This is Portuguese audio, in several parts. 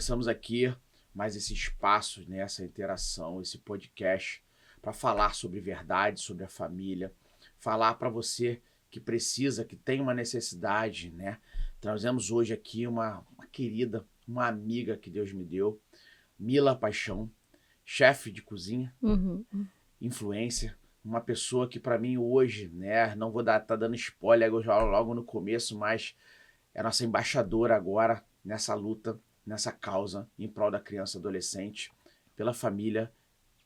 começamos aqui mais esse espaço, né, essa interação, esse podcast, para falar sobre verdade, sobre a família, falar para você que precisa, que tem uma necessidade, né? Trazemos hoje aqui uma querida, uma amiga que Deus me deu, Mila Paixão, chefe de cozinha, Uhum. influencer, uma pessoa que para mim hoje, né, não vou tá dando spoiler logo no começo, mas é nossa embaixadora agora nessa luta, nessa causa em prol da criança e adolescente, pela família,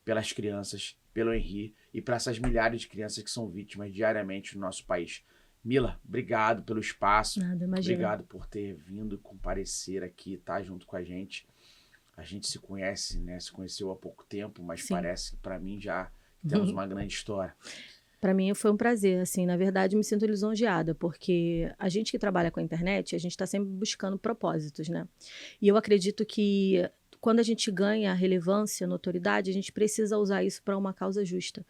pelas crianças, pelo Henri e para essas milhares de crianças que são vítimas diariamente no nosso país. Mila, obrigado pelo espaço, Nada, imagina. obrigado por ter vindo comparecer aqui, tá junto com a gente. A gente se conhece, né? Se conheceu há pouco tempo, mas Sim. parece que para mim já temos uma grande história. Para mim foi um prazer, assim, na verdade me sinto lisonjeada, porque a gente que trabalha com a internet, a gente está sempre buscando propósitos, né? E eu acredito que quando a gente ganha relevância, notoriedade, a gente precisa usar isso para uma causa justa.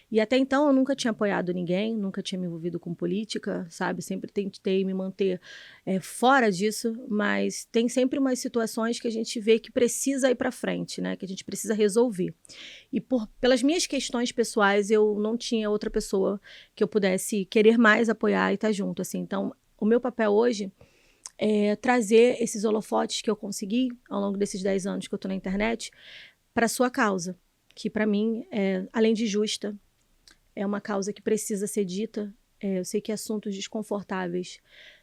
E até então eu nunca tinha apoiado ninguém, nunca tinha me envolvido com política, sabe? Sempre tentei me manter fora disso, mas tem sempre umas situações que a gente vê que precisa ir para frente, né? Que a gente precisa resolver. E pelas minhas questões pessoais, eu não tinha outra pessoa que eu pudesse querer mais apoiar e estar junto, assim. Então, o meu papel hoje é trazer esses holofotes que eu consegui ao longo desses 10 anos que eu estou na internet para a sua causa, que para mim, além de justa, é uma causa que precisa ser dita. Eu sei que assuntos desconfortáveis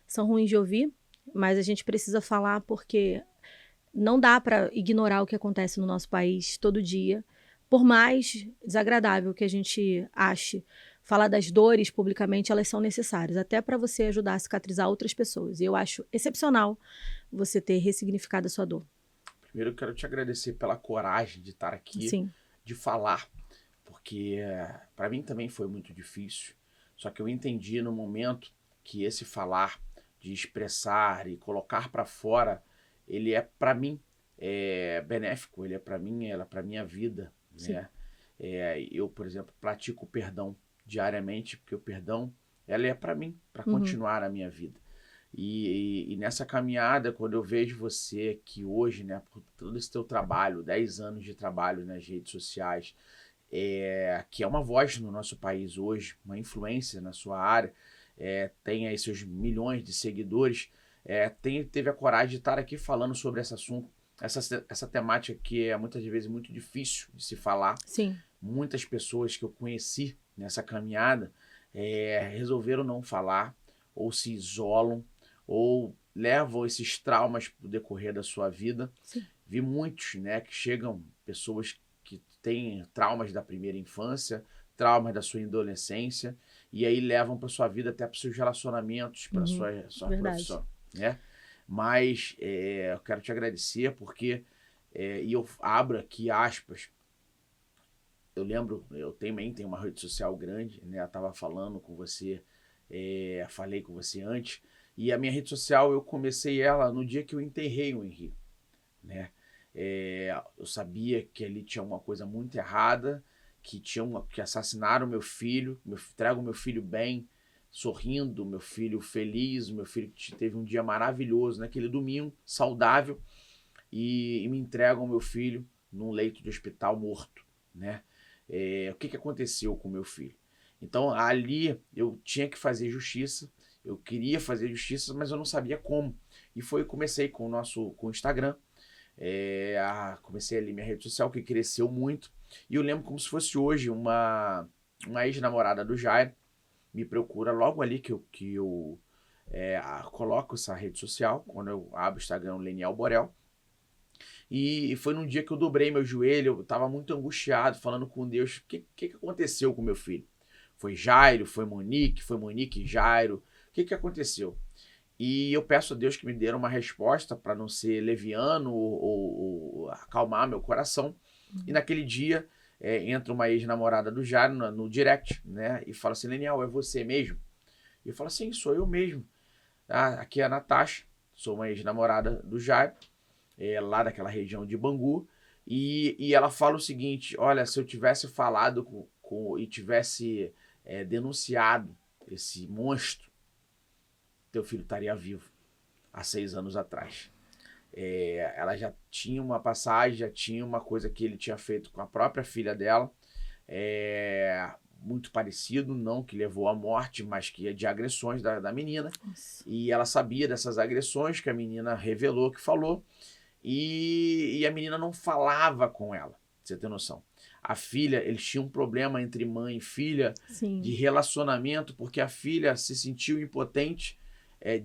são ruins de ouvir, mas a gente precisa falar porque não dá para ignorar o que acontece no nosso país todo dia. Por mais desagradável que a gente ache, falar das dores publicamente, elas são necessárias, até para você ajudar a cicatrizar outras pessoas. E eu acho excepcional você ter ressignificado a sua dor. Primeiro, eu quero te agradecer pela coragem de estar aqui, Sim. de falar, porque para mim também foi muito difícil. Só que eu entendi no momento que esse falar, de expressar e colocar para fora, ele é para mim benéfico, ele é para mim, ela é para minha vida, né? Eu, por exemplo, pratico o perdão diariamente, porque o perdão, ela é para mim, para continuar a minha vida. E nessa caminhada, quando eu vejo você que hoje, né, por todo esse teu trabalho, 10 anos de trabalho nas redes sociais, que é uma voz no nosso país hoje, uma influência na sua área, tem aí seus milhões de seguidores, teve a coragem de estar aqui falando sobre esse assunto, essa temática que é muitas vezes muito difícil de se falar. Sim. Muitas pessoas que eu conheci nessa caminhada resolveram não falar, ou se isolam, ou levam esses traumas para o decorrer da sua vida. Sim. Vi muitos, né, que chegam, pessoas que têm traumas da primeira infância, traumas da sua adolescência, e aí levam para sua vida, até para os seus relacionamentos, para a sua profissão, né? Mas eu quero te agradecer porque, e eu abro aqui aspas, eu lembro, eu também tenho uma rede social grande, né? Eu estava falando com você, falei com você antes, e a minha rede social eu comecei ela no dia que eu enterrei o Henri, né? Eu sabia que ali tinha uma coisa muito errada, que assassinaram meu filho, trago meu filho bem, sorrindo, meu filho feliz, meu filho que teve um dia maravilhoso naquele domingo, saudável, e me entregam meu filho num leito de hospital morto, né? O que aconteceu com meu filho? Então ali eu tinha que fazer justiça, eu queria fazer justiça, mas eu não sabia como. E comecei com o Instagram, comecei ali minha rede social, que cresceu muito, e eu lembro como se fosse hoje uma ex-namorada do Jair me procura logo ali que eu coloco essa rede social, quando eu abro o Instagram, Leniel Borel. E foi num dia que eu dobrei meu joelho, eu estava muito angustiado, falando com Deus, o que aconteceu com meu filho? Foi Jairo, foi Monique e Jairo, o que aconteceu? E eu peço a Deus que me dê uma resposta para não ser leviano ou acalmar meu coração. E naquele dia entra uma ex-namorada do Jairo no direct, né? E fala assim, Leniel, é você mesmo? E eu falo assim, sou eu mesmo. Aqui é a Natasha, sou uma ex-namorada do Jairo, lá daquela região de Bangu. E ela fala o seguinte, olha, se eu tivesse falado e tivesse denunciado esse monstro, teu filho estaria vivo há 6 anos atrás. ela já tinha uma passagem, já tinha uma coisa que ele tinha feito com a própria filha dela, muito parecido, não que levou à morte, mas que é de agressões da menina. Nossa. E ela sabia dessas agressões, que a menina revelou, que falou, e a menina não falava com ela, pra você ter noção. A filha, eles tinham um problema entre mãe e filha, Sim. de relacionamento, porque a filha se sentiu impotente,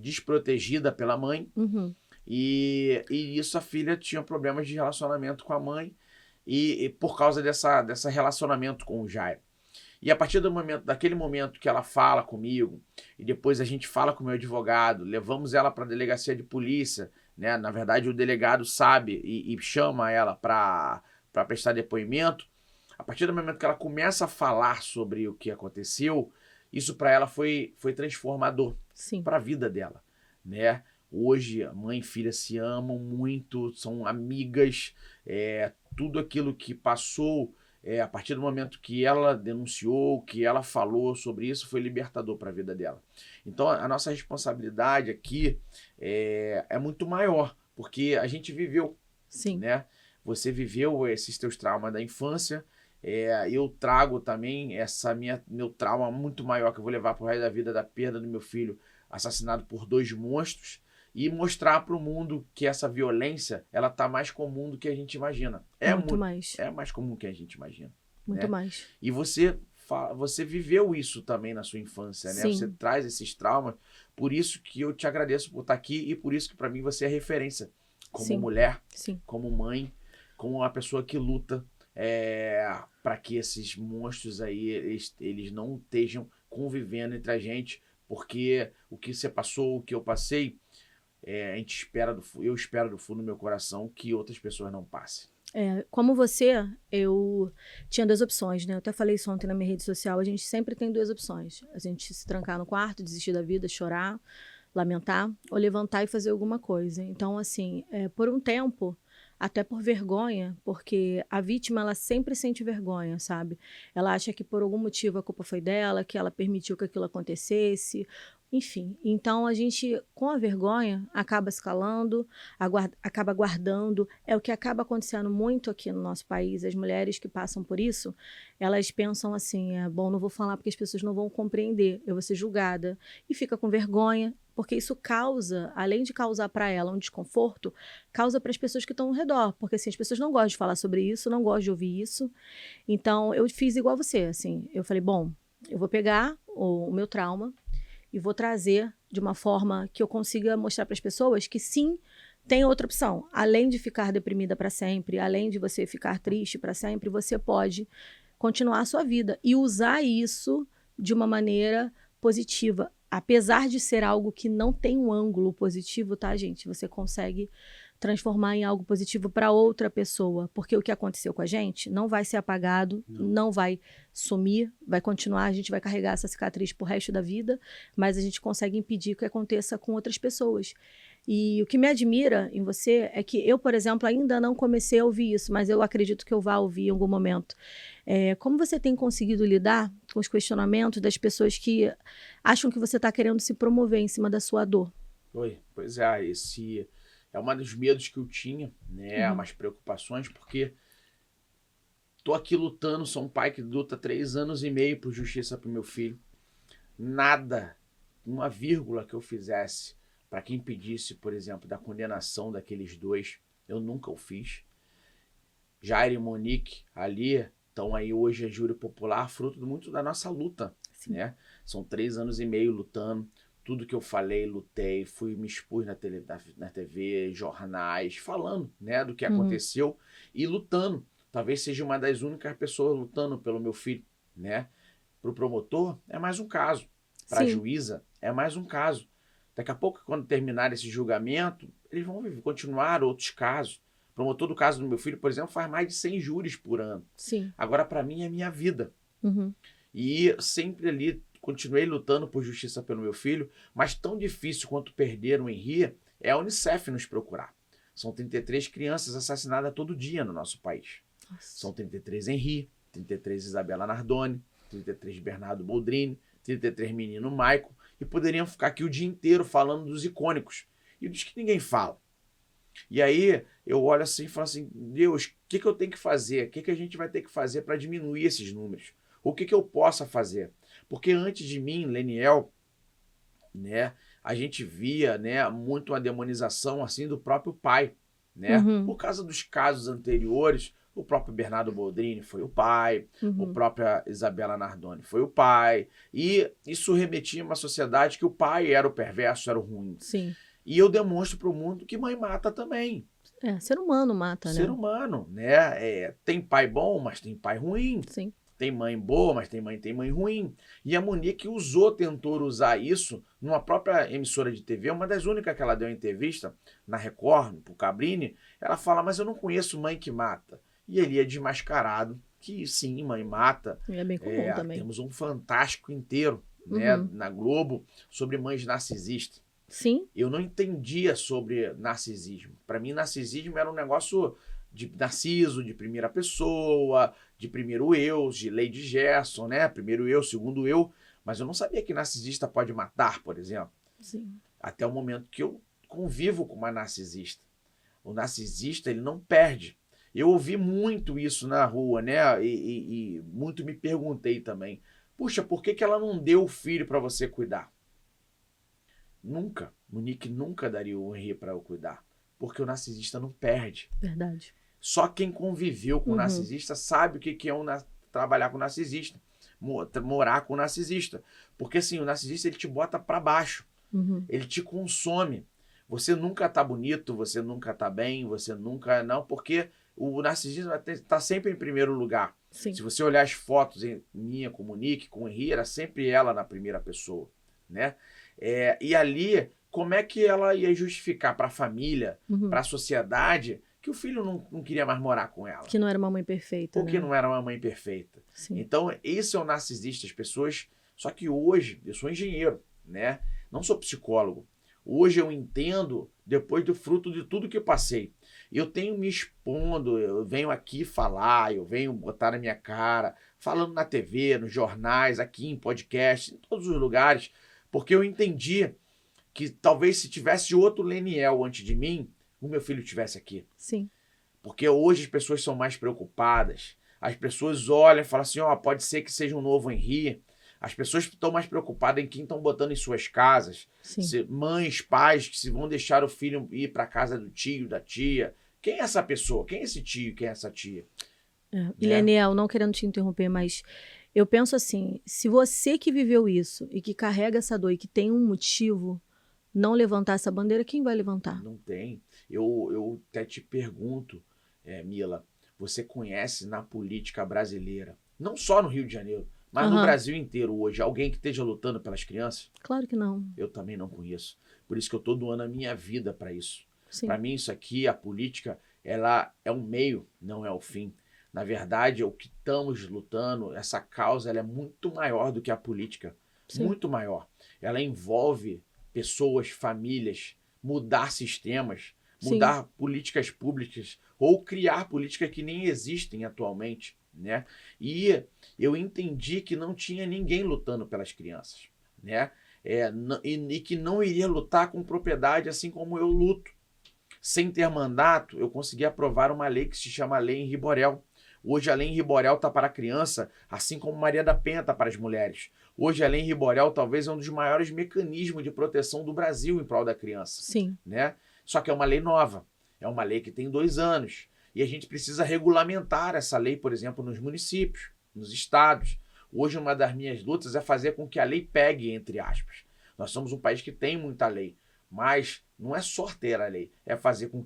desprotegida pela mãe, Uhum. e isso a filha tinha problemas de relacionamento com a mãe, e por causa dessa relacionamento com o Jairo. E a partir daquele momento que ela fala comigo, e depois a gente fala com o meu advogado, levamos ela para a delegacia de polícia, né? Na verdade, o delegado sabe e chama ela para prestar depoimento. A partir do momento que ela começa a falar sobre o que aconteceu, isso para ela foi transformador para a vida dela, né? Hoje, a mãe e filha se amam muito, são amigas, tudo aquilo que passou, a partir do momento que ela denunciou, que ela falou sobre isso, foi libertador para a vida dela. Então, a nossa responsabilidade aqui é muito maior, porque a gente viveu, Sim. né? Você viveu esses teus traumas da infância, eu trago também meu trauma muito maior que eu vou levar pro resto da vida, da perda do meu filho assassinado por 2 monstros, e mostrar para o mundo que essa violência ela tá mais comum do que a gente imagina. Muito mais. É mais comum do que a gente imagina. Muito mais. E você viveu isso também na sua infância, né? Sim. Você traz esses traumas, por isso que eu te agradeço por estar aqui e por isso que para mim você é referência como Sim. mulher, Sim. como mãe, como uma pessoa que luta para que esses monstros aí eles não estejam convivendo entre a gente, porque o que você passou, o que eu passei, eu espero do fundo do meu coração que outras pessoas não passem. Como você, eu tinha 2 opções, né? Eu até falei isso ontem na minha rede social, a gente sempre tem 2 opções. A gente se trancar no quarto, desistir da vida, chorar, lamentar, ou levantar e fazer alguma coisa. Então, assim, por um tempo, até por vergonha, porque a vítima, ela sempre sente vergonha, sabe? Ela acha que por algum motivo a culpa foi dela, que ela permitiu que aquilo acontecesse, enfim. Então, a gente, com a vergonha, acaba escalando, acaba guardando. É o que acaba acontecendo muito aqui no nosso país. As mulheres que passam por isso, elas pensam assim, bom, não vou falar porque as pessoas não vão compreender, eu vou ser julgada. E fica com vergonha, porque isso causa, além de causar para ela um desconforto, causa para as pessoas que estão ao redor, porque assim, as pessoas não gostam de falar sobre isso, não gostam de ouvir isso. Então, eu fiz igual você, assim, eu falei, bom, eu vou pegar o meu trauma e vou trazer de uma forma que eu consiga mostrar para as pessoas que sim, tem outra opção. Além de ficar deprimida para sempre, além de você ficar triste para sempre, você pode continuar a sua vida e usar isso de uma maneira positiva. Apesar de ser algo que não tem um ângulo positivo, tá, gente? Você consegue transformar em algo positivo para outra pessoa, porque o que aconteceu com a gente não vai ser apagado, não vai sumir, vai continuar, a gente vai carregar essa cicatriz pro resto da vida, mas a gente consegue impedir que aconteça com outras pessoas. E o que me admira em você é que eu, por exemplo, ainda não comecei a ouvir isso, mas eu acredito que eu vá ouvir em algum momento. Como você tem conseguido lidar com os questionamentos das pessoas que acham que você está querendo se promover em cima da sua dor? Pois é, esse é um dos medos que eu tinha, né? Umas preocupações, porque tô aqui lutando, sou um pai que luta 3 anos e meio por justiça pro meu filho. Nada, uma vírgula que eu fizesse para que impedisse, por exemplo, da condenação daqueles 2, eu nunca o fiz. Jairo e Monique ali estão aí hoje em júri popular, fruto muito da nossa luta, né? São 3 anos e meio lutando. Tudo que eu falei, lutei, me expus na TV, jornais, falando, né, do que aconteceu e lutando. Talvez seja uma das únicas pessoas lutando pelo meu filho, né? Para o promotor, é mais um caso. Para a juíza, é mais um caso. Daqui a pouco, quando terminar esse julgamento, eles vão continuar outros casos. O promotor do caso do meu filho, por exemplo, faz mais de 100 júris por ano. Sim. Agora, para mim, é minha vida. E sempre ali continuei lutando por justiça pelo meu filho, mas tão difícil quanto perder o Henri é a Unicef nos procurar. São 33 crianças assassinadas todo dia no nosso país. Nossa. São 33 Henri, 33 Isabela Nardoni, 33 Bernardo Boldrini, 33 menino Michael, e poderiam ficar aqui o dia inteiro falando dos icônicos e dos que ninguém fala. E aí eu olho assim e falo assim, Deus, o que eu tenho que fazer? O que a gente vai ter que fazer para diminuir esses números? O que eu possa fazer? Porque antes de mim, Leniel, né, a gente via, né, muito uma demonização assim do próprio pai, né? Por causa dos casos anteriores, o próprio Bernardo Boldrini foi o pai, o própria Isabela Nardoni foi o pai, e isso remetia a uma sociedade que o pai era o perverso, era o ruim. Sim. E eu demonstro para o mundo que mãe mata também. Ser humano mata, né? Ser humano, né? Tem pai bom, mas tem pai ruim. Sim. Tem mãe boa, mas tem mãe ruim. E a Monique tentou usar isso numa própria emissora de TV, uma das únicas que ela deu entrevista, na Record, pro Cabrini, ela fala, mas eu não conheço mãe que mata. E ele é desmascarado, que sim, mãe mata. E é bem comum também. Temos um Fantástico inteiro, né, na Globo, sobre mães narcisistas. Sim. Eu não entendia sobre narcisismo. Para mim, narcisismo era um negócio de Narciso, de primeira pessoa, de primeiro eu, de Lady Gerson, né? Primeiro eu, segundo eu. Mas eu não sabia que narcisista pode matar, por exemplo. Sim. Até o momento que eu convivo com uma narcisista. O narcisista, ele não perde. Eu ouvi muito isso na rua, né? E muito me perguntei também. Puxa, por que ela não deu o filho para você cuidar? Nunca. Monique nunca daria o Henri para eu cuidar. Porque o narcisista não perde. Verdade. Só quem conviveu com o narcisista sabe o que é trabalhar com o narcisista. Morar com o narcisista. Porque assim, o narcisista ele te bota para baixo. Ele te consome. Você nunca tá bonito, você nunca tá bem, você nunca... Não, porque o narcisismo tá sempre em primeiro lugar. Sim. Se você olhar as fotos minha com Monique, com o Henri, era sempre ela na primeira pessoa, né? E ali, como é que ela ia justificar para a família, para a sociedade, que o filho não queria mais morar com ela? Que não era uma mãe perfeita, Porque não era uma mãe perfeita. Sim. Então, esse é o narcisista, as pessoas... Só que hoje, eu sou engenheiro, né? Não sou psicólogo. Hoje eu entendo, depois do fruto de tudo que eu passei. Eu tenho me expondo, eu venho aqui falar, eu venho botar na minha cara, falando na TV, nos jornais, aqui em podcast, em todos os lugares, porque eu entendi que talvez se tivesse outro Leniel antes de mim, o meu filho estivesse aqui. Sim. Porque hoje as pessoas são mais preocupadas. As pessoas olham e falam assim, pode ser que seja um novo Henri. As pessoas estão mais preocupadas em quem estão botando em suas casas. Mães, pais que se vão deixar o filho ir para a casa do tio, da tia. Quem é essa pessoa? Quem é esse tio? Quem é essa tia? E Leniel, não querendo te interromper, mas eu penso assim, se você que viveu isso e que carrega essa dor e que tem um motivo, não levantar essa bandeira, quem vai levantar? Não tem. Eu até te pergunto, Mila, você conhece na política brasileira, não só no Rio de Janeiro, mas no Brasil inteiro hoje, alguém que esteja lutando pelas crianças? Claro que não. Eu também não conheço. Por isso que eu estou doando a minha vida para isso. Para mim, isso aqui, a política, ela é um meio, não é o fim. Na verdade, o que estamos lutando, essa causa, ela é muito maior do que a política. Muito maior. Ela envolve pessoas, famílias, mudar sistemas, mudar políticas públicas ou criar políticas que nem existem atualmente, né? E eu entendi que não tinha ninguém lutando pelas crianças, né? E que não iria lutar com propriedade assim como eu luto. Sem ter mandato, eu consegui aprovar uma lei que se chama Lei Henri Borel. Hoje a Lei Henri Borel está para a criança, assim como Maria da Penha está para as mulheres. Hoje a Lei Henri Borel talvez é um dos maiores mecanismos de proteção do Brasil em prol da criança. Né? Só que é uma lei nova, é uma lei que tem 2 anos. E a gente precisa regulamentar essa lei, por exemplo, nos municípios, nos estados. Hoje uma das minhas lutas é fazer com que a lei pegue, entre aspas. Nós somos um país que tem muita lei, mas não é só ter a lei, é fazer com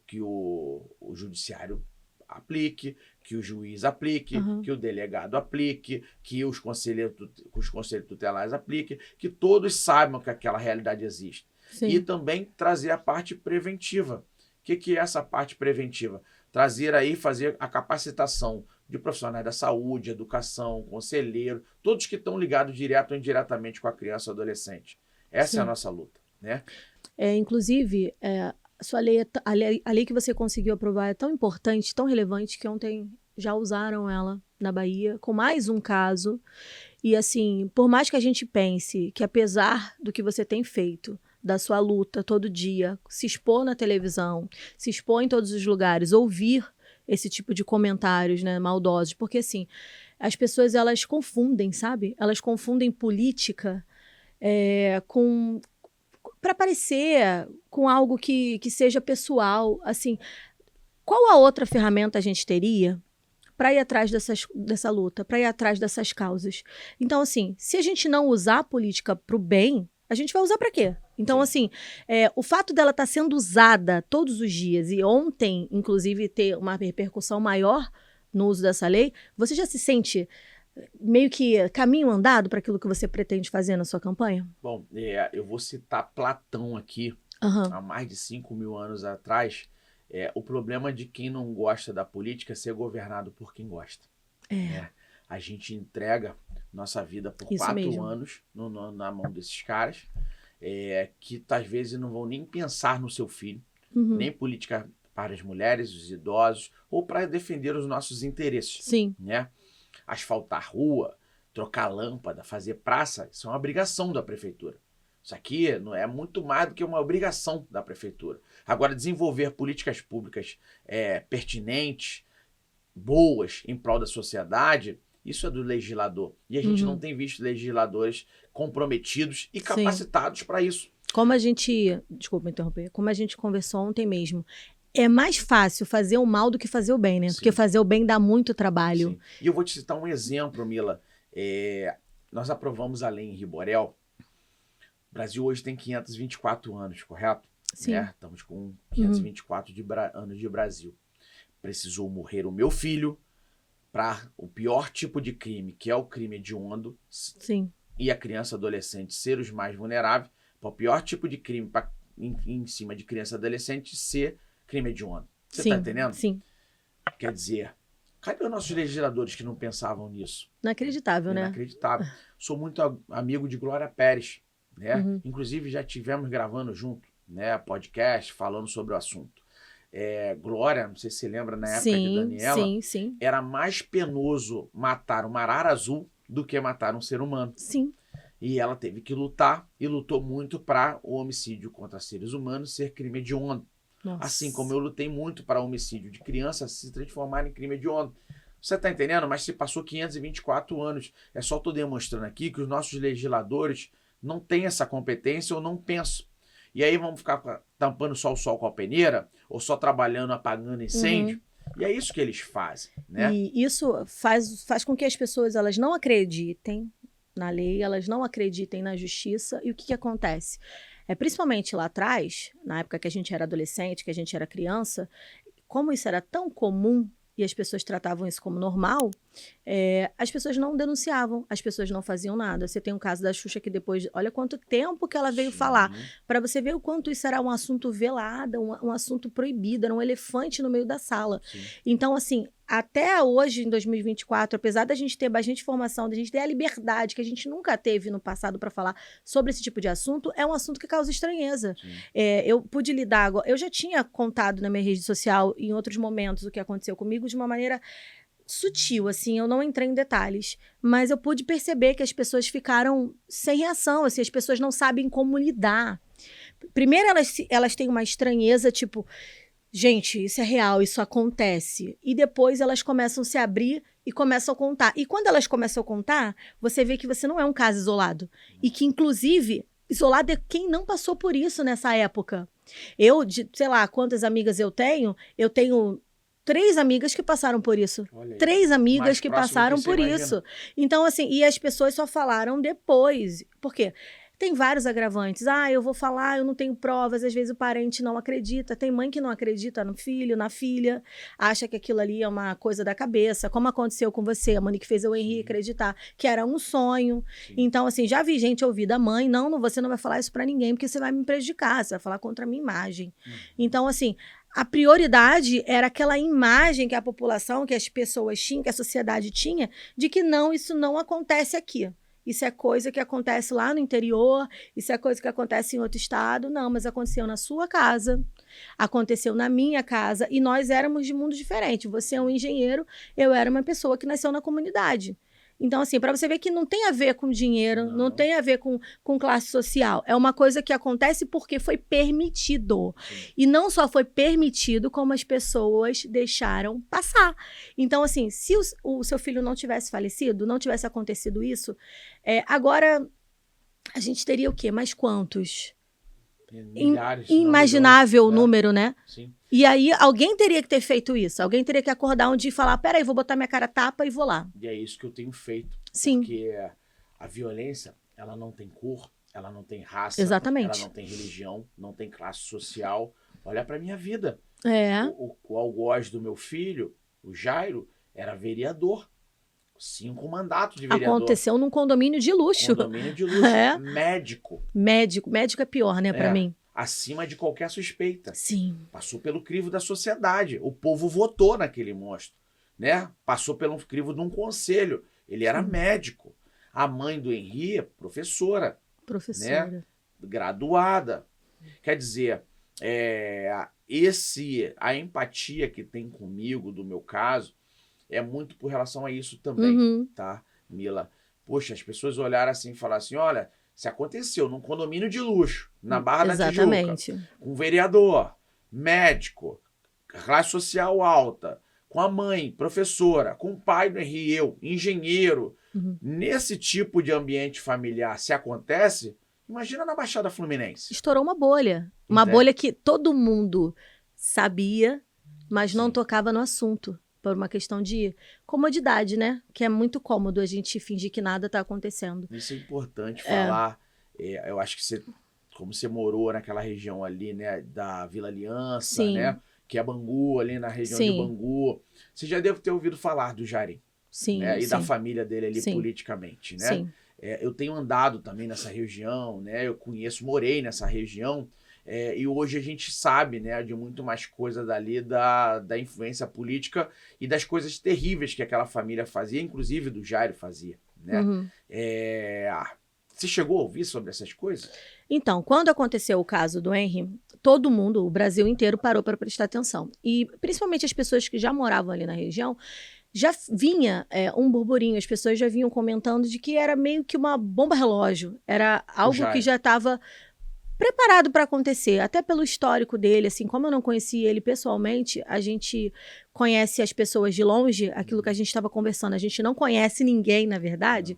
que o judiciário aplique, que o juiz aplique, que o delegado aplique, que os conselheiros tutelares apliquem, que todos saibam que aquela realidade existe. E também trazer a parte preventiva. O que é essa parte preventiva? Trazer aí, fazer a capacitação de profissionais da saúde, educação, conselheiro, todos que estão ligados direto ou indiretamente com a criança ou adolescente. Essa é a nossa luta, né? Inclusive, a lei que você conseguiu aprovar é tão importante, tão relevante, que ontem já usaram ela na Bahia, com mais um caso. E assim, por mais que a gente pense que apesar do que você tem feito, da sua luta todo dia, se expor na televisão, se expor em todos os lugares, ouvir esse tipo de comentários, né, maldosos, porque assim, as pessoas elas confundem, sabe? Elas confundem política com para parecer com algo que seja pessoal, assim. Qual a outra ferramenta a gente teria para ir atrás dessa luta, para ir atrás dessas causas? Então, assim, se a gente não usar a política para o bem, a gente vai usar para quê? Então, assim, o fato dela estar sendo usada todos os dias e ontem, inclusive, ter uma repercussão maior no uso dessa lei, você já se sente meio que caminho andado para aquilo que você pretende fazer na sua campanha? Bom, eu vou citar Platão aqui, há mais de 5.000 anos atrás. O problema de quem não gosta da política é ser governado por quem gosta. Né? A gente entrega nossa vida por 4 anos na mão desses caras, que às vezes não vão nem pensar no seu filho, nem política para as mulheres, os idosos, ou para defender os nossos interesses. Sim. Né? Asfaltar rua, trocar lâmpada, fazer praça, isso é uma obrigação da prefeitura. Isso aqui não é muito mais do que uma obrigação da prefeitura. Agora, desenvolver políticas públicas pertinentes, boas, em prol da sociedade, isso é do legislador. E a gente não tem visto legisladores comprometidos e capacitados para isso. Como a gente... Desculpa me interromper. Como a gente conversou ontem mesmo, é mais fácil fazer o mal do que fazer o bem, né? Sim. Porque fazer o bem dá muito trabalho. Sim. E eu vou te citar um exemplo, Mila. Nós aprovamos a lei em Riborel. O Brasil hoje tem 524 anos, correto? Sim. Estamos com 524 anos de Brasil. Precisou morrer o meu filho para o pior tipo de crime, que é o crime hediondo. Sim. E a criança e adolescente ser os mais vulneráveis, para o pior tipo de crime em cima de criança e adolescente ser crime hediondo. Você está entendendo? Sim. Quer dizer, cadê os nossos legisladores que não pensavam nisso? Inacreditável, né? Inacreditável. Sou muito amigo de Glória Pérez, né? Inclusive já tivemos gravando junto, né, podcast falando sobre o assunto. Glória, não sei se você lembra, na época de Daniela, sim. Era mais penoso matar uma arara azul do que matar um ser humano. Sim. E ela teve que lutar, e lutou muito para o homicídio contra seres humanos ser crime hediondo. Nossa. Assim como eu lutei muito para o homicídio de crianças se transformar em crime hediondo. Você está entendendo? Mas se passou 524 anos. É só estou demonstrando aqui que os nossos legisladores não têm essa competência ou não pensam. E aí vamos ficar tampando só o sol com a peneira, ou só trabalhando, apagando incêndio. E é isso que eles fazem, né? E isso faz com que as pessoas elas não acreditem na lei, elas não acreditem na justiça. E o que acontece? Principalmente lá atrás, na época que a gente era adolescente, que a gente era criança, como isso era tão comum e as pessoas tratavam isso como normal, as pessoas não denunciavam, as pessoas não faziam nada. Você tem um caso da Xuxa que depois, olha quanto tempo que ela veio falar, para você ver o quanto isso era um assunto velado, um assunto proibido, era um elefante no meio da sala. Sim. Então, assim, até hoje, em 2024, apesar da gente ter bastante informação, da gente ter a liberdade que a gente nunca teve no passado para falar sobre esse tipo de assunto, é um assunto que causa estranheza. Eu pude lidar agora, eu já tinha contado na minha rede social, em outros momentos, o que aconteceu comigo de uma maneira sutil, assim, eu não entrei em detalhes, mas eu pude perceber que as pessoas ficaram sem reação, assim, as pessoas não sabem como lidar. Primeiro, elas têm uma estranheza, tipo, gente, isso é real, isso acontece. E depois elas começam a se abrir e começam a contar. E quando elas começam a contar, você vê que você não é um caso isolado. E que, inclusive, isolado é quem não passou por isso nessa época. Eu, sei lá, quantas amigas eu tenho 3 amigas que passaram por isso. 3 amigas que passaram por isso. Então, assim, e as pessoas só falaram depois. Por quê? Tem vários agravantes. Eu vou falar, eu não tenho provas. Às vezes o parente não acredita. Tem mãe que não acredita no filho, na filha. Acha que aquilo ali é uma coisa da cabeça. Como aconteceu com você, a Monique fez o Henrique acreditar que era um sonho. Sim. Então, assim, já vi gente ouvir da mãe. Não, você não vai falar isso pra ninguém, porque você vai me prejudicar. Você vai falar contra a minha imagem. Então, assim, a prioridade era aquela imagem que a população, que as pessoas tinham, que a sociedade tinha, de que não, isso não acontece aqui. Isso é coisa que acontece lá no interior, isso é coisa que acontece em outro estado. Não, mas aconteceu na sua casa, aconteceu na minha casa, e nós éramos de mundos diferentes. Você é um engenheiro, eu era uma pessoa que nasceu na comunidade. Então, assim, para você ver que não tem a ver com dinheiro, não tem a ver com classe social. É uma coisa que acontece porque foi permitido. Sim. E não só foi permitido, como as pessoas deixaram passar. Então, assim, se o seu filho não tivesse falecido, não tivesse acontecido isso, agora a gente teria o quê? Mais quantos? Milhares, Inimaginável milhões, número, né? Sim. E aí, alguém teria que ter feito isso. Alguém teria que acordar um dia e falar, peraí, vou botar minha cara tapa e vou lá. E é isso que eu tenho feito. Sim. Porque a violência, ela não tem cor, ela não tem raça. Exatamente. Ela não tem religião, não tem classe social. Olha pra minha vida. É. O algoz do meu filho, o Jairo, era vereador. 5 mandatos de vereador. Aconteceu num condomínio de luxo. Condomínio de luxo. É. Médico. Médico é pior, né, pra mim. Acima de qualquer suspeita. Sim. Passou pelo crivo da sociedade. O povo votou naquele monstro, né? Passou pelo crivo de um conselho. Ele era médico. A mãe do Henri, professora. Professora. Né? Graduada. Quer dizer, a empatia que tem comigo, do meu caso, é muito por relação a isso também, tá, Mila? Poxa, as pessoas olharam assim e falaram assim, olha, se aconteceu num condomínio de luxo, na Barra da Tijuca, com um vereador, médico, classe social alta, com a mãe, professora, com o pai do Henri, eu, engenheiro, nesse tipo de ambiente familiar, se acontece, imagina na Baixada Fluminense. Estourou uma bolha. Uma bolha que todo mundo sabia, mas não tocava no assunto. Por uma questão de comodidade, né? Que é muito cômodo a gente fingir que nada tá acontecendo. Isso é importante falar. Eu acho que como você morou naquela região ali, né? Da Vila Aliança, né? Que é Bangu, ali na região de Bangu. Você já deve ter ouvido falar do Jairim. Sim, né? E da família dele ali politicamente, né? Sim. Eu tenho andado também nessa região, né? Eu morei nessa região. E hoje a gente sabe, né, de muito mais coisa dali da influência política e das coisas terríveis que aquela família fazia, inclusive do Jairo fazia, né? Você chegou a ouvir sobre essas coisas? Então, quando aconteceu o caso do Henri, todo mundo, o Brasil inteiro, parou para prestar atenção. E principalmente as pessoas que já moravam ali na região, já vinha um burburinho, as pessoas já vinham comentando de que era meio que uma bomba relógio, era algo que já estava preparado para acontecer, até pelo histórico dele, assim, como eu não conhecia ele pessoalmente, a gente conhece as pessoas de longe, aquilo que a gente estava conversando, a gente não conhece ninguém, na verdade,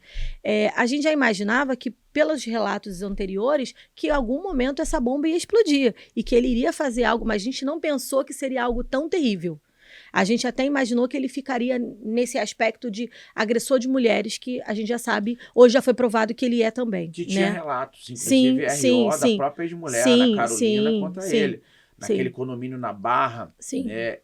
a gente já imaginava que, pelos relatos anteriores, que em algum momento essa bomba ia explodir, e que ele iria fazer algo, mas a gente não pensou que seria algo tão terrível. A gente até imaginou que ele ficaria nesse aspecto de agressor de mulheres, que a gente já sabe, hoje já foi provado que ele é também. Que tinha relatos, inclusive RO da própria ex-mulher, Ana Carolina, contra ele. Naquele condomínio na Barra, né,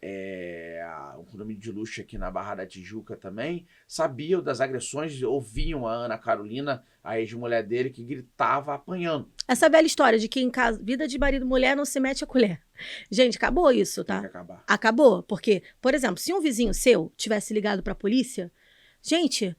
um condomínio de luxo aqui na Barra da Tijuca também, sabiam das agressões, ouviam a Ana Carolina, a ex-mulher dele, que gritava apanhando. Essa velha história de que em casa, vida de marido e mulher não se mete a colher. Gente, acabou isso, tá? Tem que acabar. Acabou, porque, por exemplo, se um vizinho seu tivesse ligado pra polícia, gente,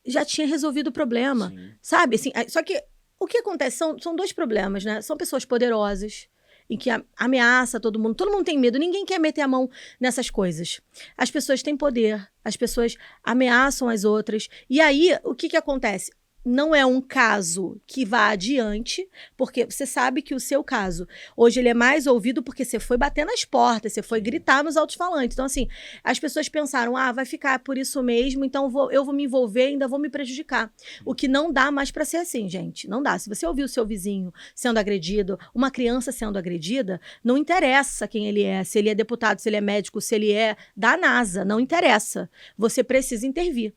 já tinha resolvido o problema, sabe? Assim, só que o que acontece são dois problemas, né? São pessoas poderosas, em que ameaça todo mundo tem medo, ninguém quer meter a mão nessas coisas. As pessoas têm poder, as pessoas ameaçam as outras, e aí, o que acontece? Não é um caso que vá adiante, porque você sabe que o seu caso, hoje ele é mais ouvido porque você foi bater nas portas, você foi gritar nos alto-falantes. Então, assim, as pessoas pensaram, vai ficar por isso mesmo, então eu vou me envolver e ainda vou me prejudicar. O que não dá mais para ser assim, gente. Não dá. Se você ouvir o seu vizinho sendo agredido, uma criança sendo agredida, não interessa quem ele é, se ele é deputado, se ele é médico, se ele é da NASA, não interessa. Você precisa intervir.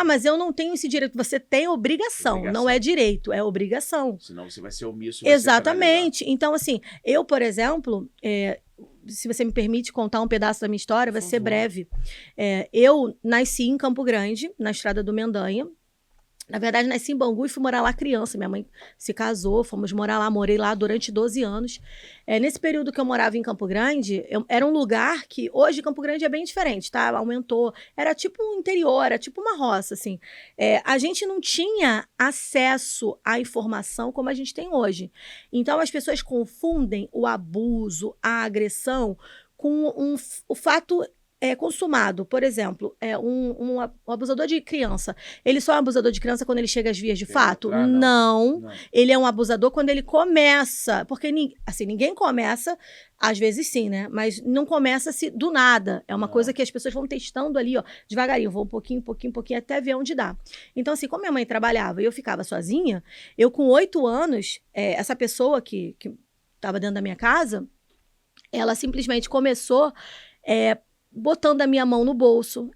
Mas eu não tenho esse direito. Você tem obrigação. Não é direito, é obrigação. Senão você vai ser omisso. Exatamente. Então, assim, eu, por exemplo, se você me permite contar um pedaço da minha história, vai ser breve. Eu nasci em Campo Grande, na Estrada do Mendanha. Na verdade, nasci em Bangu e fui morar lá criança. Minha mãe se casou, fomos morar lá, morei lá durante 12 anos. Nesse período que eu morava em Campo Grande, era um lugar que hoje Campo Grande é bem diferente, tá? Aumentou. Era tipo um interior, era tipo uma roça, assim. A gente não tinha acesso à informação como a gente tem hoje. Então, as pessoas confundem o abuso, a agressão, com o fato consumado, por exemplo, um abusador de criança, ele só é um abusador de criança quando ele chega às vias de fato? Não. Ele é um abusador quando ele começa, porque assim, ninguém começa, às vezes sim, né? Mas não começa-se do nada. É uma coisa que as pessoas vão testando ali, ó, devagarinho, vão um pouquinho, até ver onde dá. Então, assim, como minha mãe trabalhava e eu ficava sozinha, eu com 8 anos, essa pessoa que estava dentro da minha casa, ela simplesmente começou botando a minha mão no bolso.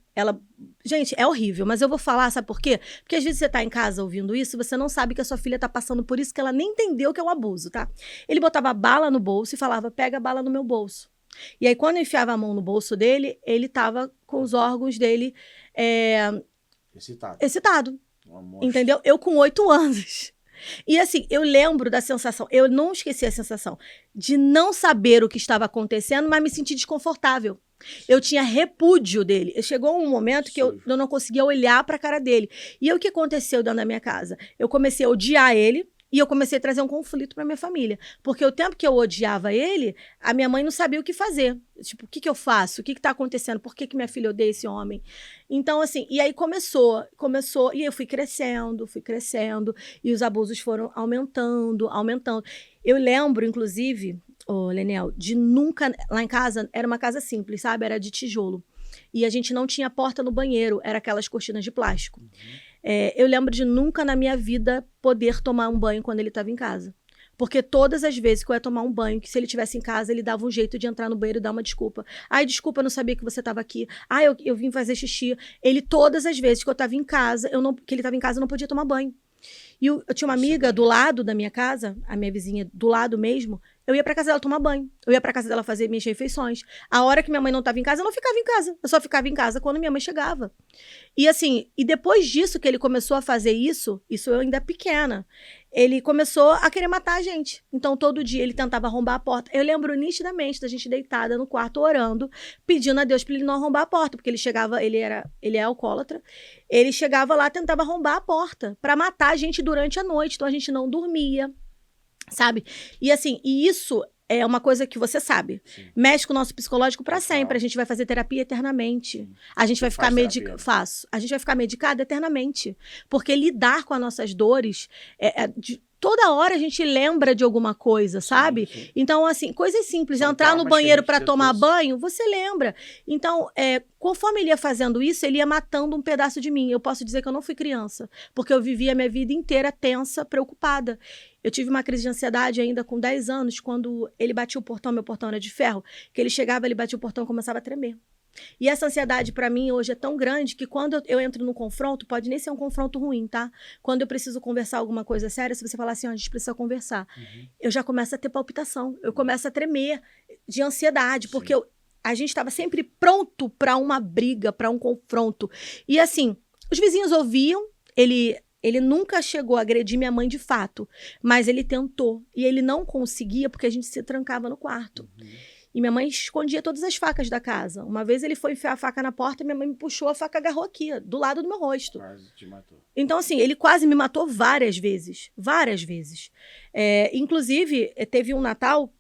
Gente, é horrível, mas eu vou falar, sabe por quê? Porque às vezes você tá em casa ouvindo isso e você não sabe que a sua filha tá passando por isso, que ela nem entendeu que é um abuso, tá? Ele botava bala no bolso e falava, pega a bala no meu bolso. E aí, quando eu enfiava a mão no bolso dele, ele tava com os órgãos dele excitado. Entendeu? Eu com 8 anos. E assim, eu lembro da sensação, eu não esqueci a sensação de não saber o que estava acontecendo, mas me sentir desconfortável. Eu tinha repúdio dele. Chegou um momento que eu não conseguia olhar para a cara dele. E aí, o que aconteceu dentro da minha casa? Eu comecei a odiar ele e eu comecei a trazer um conflito para minha família. Porque o tempo que eu odiava ele, a minha mãe não sabia o que fazer. Tipo, o que eu faço? O que está acontecendo? Por que minha filha odeia esse homem? Então, assim, e aí começou, e eu fui crescendo, e os abusos foram aumentando. Eu lembro, inclusive, Lenel, de nunca, lá em casa, era uma casa simples, sabe? Era de tijolo. E a gente não tinha porta no banheiro, era aquelas cortinas de plástico. Eu lembro de nunca na minha vida poder tomar um banho quando ele estava em casa. Porque todas as vezes que eu ia tomar um banho, que se ele estivesse em casa, ele dava um jeito de entrar no banheiro e dar uma desculpa. Ai, desculpa, eu não sabia que você estava aqui. Ai, eu vim fazer xixi. Ele, todas as vezes que eu estava em casa, que ele estava em casa, eu não podia tomar banho. E eu tinha uma amiga do lado da minha casa, a minha vizinha do lado mesmo, eu ia pra casa dela tomar banho. Eu ia pra casa dela fazer minhas refeições. A hora que minha mãe não estava em casa, eu não ficava em casa. Eu só ficava em casa quando minha mãe chegava. E assim, e depois disso que ele começou a fazer isso eu ainda pequena, ele começou a querer matar a gente. Então, todo dia ele tentava arrombar a porta. Eu lembro nitidamente da gente deitada no quarto orando, pedindo a Deus para ele não arrombar a porta, porque ele chegava, ele é alcoólatra, ele chegava lá, tentava arrombar a porta para matar a gente durante a noite. Então, a gente não dormia, sabe? E assim, e isso é uma coisa que você sabe. Sim. Mexe com o nosso psicológico para sempre. A gente vai fazer terapia eternamente. Sim. A gente vai ficar A gente vai ficar medicada eternamente. Porque lidar com as nossas dores toda hora a gente lembra de alguma coisa, sabe? Sim. Então, assim, coisas simples. Entrar no banheiro para tomar banho, você lembra. Então, conforme ele ia fazendo isso, ele ia matando um pedaço de mim. Eu posso dizer que eu não fui criança, porque eu vivi a minha vida inteira tensa, preocupada. Eu tive uma crise de ansiedade ainda com 10 anos, quando ele batia o portão, meu portão era de ferro, que ele chegava, ele batia o portão e começava a tremer. E essa ansiedade, para mim, hoje é tão grande que quando eu entro num confronto, pode nem ser um confronto ruim, tá? Quando eu preciso conversar alguma coisa séria, se você falar assim, a gente precisa conversar, eu já começo a ter palpitação, eu começo a tremer de ansiedade, porque a gente estava sempre pronto para uma briga, para um confronto. E assim, os vizinhos ouviam, ele nunca chegou a agredir minha mãe de fato, mas ele tentou. E ele não conseguia porque a gente se trancava no quarto. E minha mãe escondia todas as facas da casa. Uma vez ele foi enfiar a faca na porta, minha mãe me puxou, a faca agarrou aqui, do lado do meu rosto. Quase te matou. Então, assim, ele quase me matou várias vezes. Várias vezes. Inclusive, teve um Natal,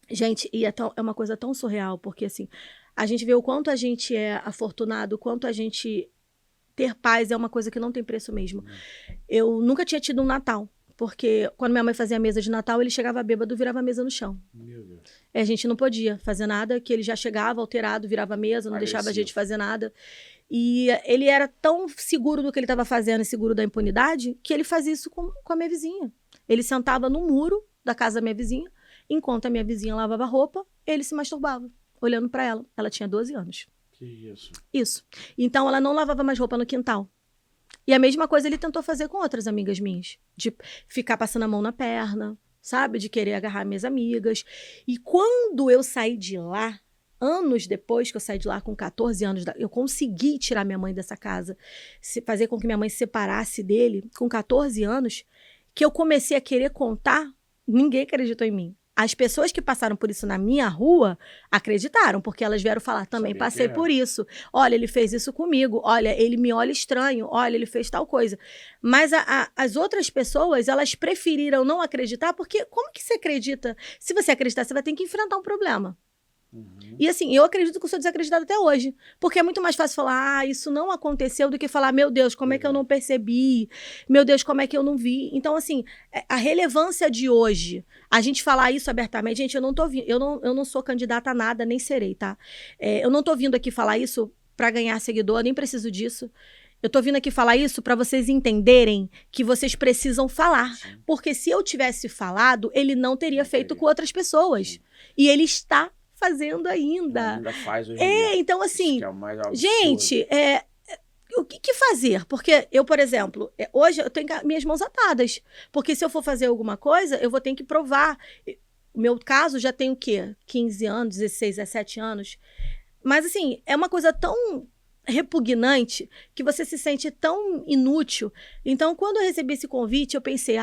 gente, e é uma coisa tão surreal, porque assim, a gente vê o quanto a gente é afortunado, o quanto a gente... Ter paz é uma coisa que não tem preço mesmo. Eu nunca tinha tido um Natal, porque quando minha mãe fazia a mesa de Natal, ele chegava bêbado, virava a mesa no chão. Meu Deus. A gente não podia fazer nada, que ele já chegava alterado, virava a mesa, não deixava a gente fazer nada. E ele era tão seguro do que ele estava fazendo e seguro da impunidade, que ele fazia isso com a minha vizinha. Ele sentava no muro da casa da minha vizinha, enquanto a minha vizinha lavava roupa, ele se masturbava, olhando para ela. Ela tinha 12 anos. Que isso? Isso. Então, ela não lavava mais roupa no quintal. E a mesma coisa ele tentou fazer com outras amigas minhas. De ficar passando a mão na perna, sabe? De querer agarrar minhas amigas. E quando eu saí de lá, anos depois que eu saí de lá com 14 anos, eu consegui tirar minha mãe dessa casa, fazer com que minha mãe se separasse dele com 14 anos, que eu comecei a querer contar, ninguém acreditou em mim. As pessoas que passaram por isso na minha rua acreditaram, porque elas vieram falar, também passei por isso. Olha, ele fez isso comigo. Olha, ele me olha estranho. Olha, ele fez tal coisa. Mas as outras pessoas, elas preferiram não acreditar, porque como que você acredita? Se você acreditar, você vai ter que enfrentar um problema. E assim, eu acredito que eu sou desacreditada até hoje. Porque é muito mais fácil falar, isso não aconteceu, do que falar, meu Deus, como é que eu não percebi? Meu Deus, como é que eu não vi? Então, assim, a relevância de hoje, a gente falar isso abertamente, gente, eu não sou candidata a nada, nem serei, tá? Eu não tô vindo aqui falar isso para ganhar seguidor, nem preciso disso. Eu tô vindo aqui falar isso para vocês entenderem que vocês precisam falar. Sim. Porque se eu tivesse falado, ele não teria feito com outras pessoas. Sim. E ele está fazendo ainda. Ainda faz hoje em dia. Então assim, É o mais absurdo. gente, o que fazer? Porque eu, por exemplo, hoje eu tenho minhas mãos atadas. Porque se eu for fazer alguma coisa, eu vou ter que provar. O meu caso já tem o quê? 15 anos, 16, 17 anos. Mas assim, é uma coisa tão repugnante que você se sente tão inútil. Então, quando eu recebi esse convite, eu pensei,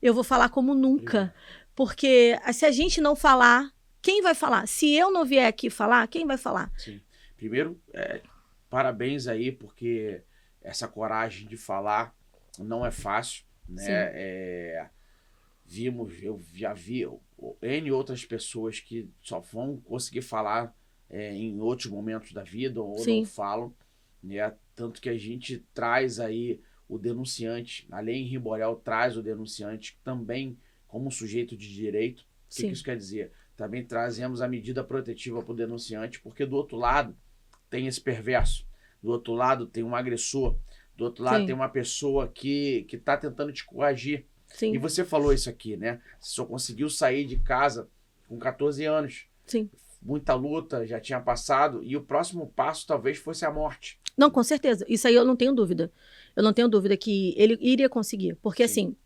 eu vou falar como nunca. Porque se a gente não falar, quem vai falar? Se eu não vier aqui falar, quem vai falar? Sim. Primeiro, parabéns aí, porque essa coragem de falar não é fácil, né? Eu já vi N outras pessoas que só vão conseguir falar em outros momentos da vida ou não falam, né? Tanto que a gente traz aí o denunciante, a lei em Riborel traz o denunciante também como sujeito de direito. O que isso quer dizer? Também trazemos a medida protetiva para o denunciante, porque do outro lado tem esse perverso, do outro lado tem um agressor, do outro lado tem uma pessoa que está tentando te coagir. E você falou isso aqui, né? Você só conseguiu sair de casa com 14 anos. Sim. Muita luta já tinha passado e o próximo passo talvez fosse a morte. Não, com certeza. Isso aí eu não tenho dúvida. Eu não tenho dúvida que ele iria conseguir. Porque assim,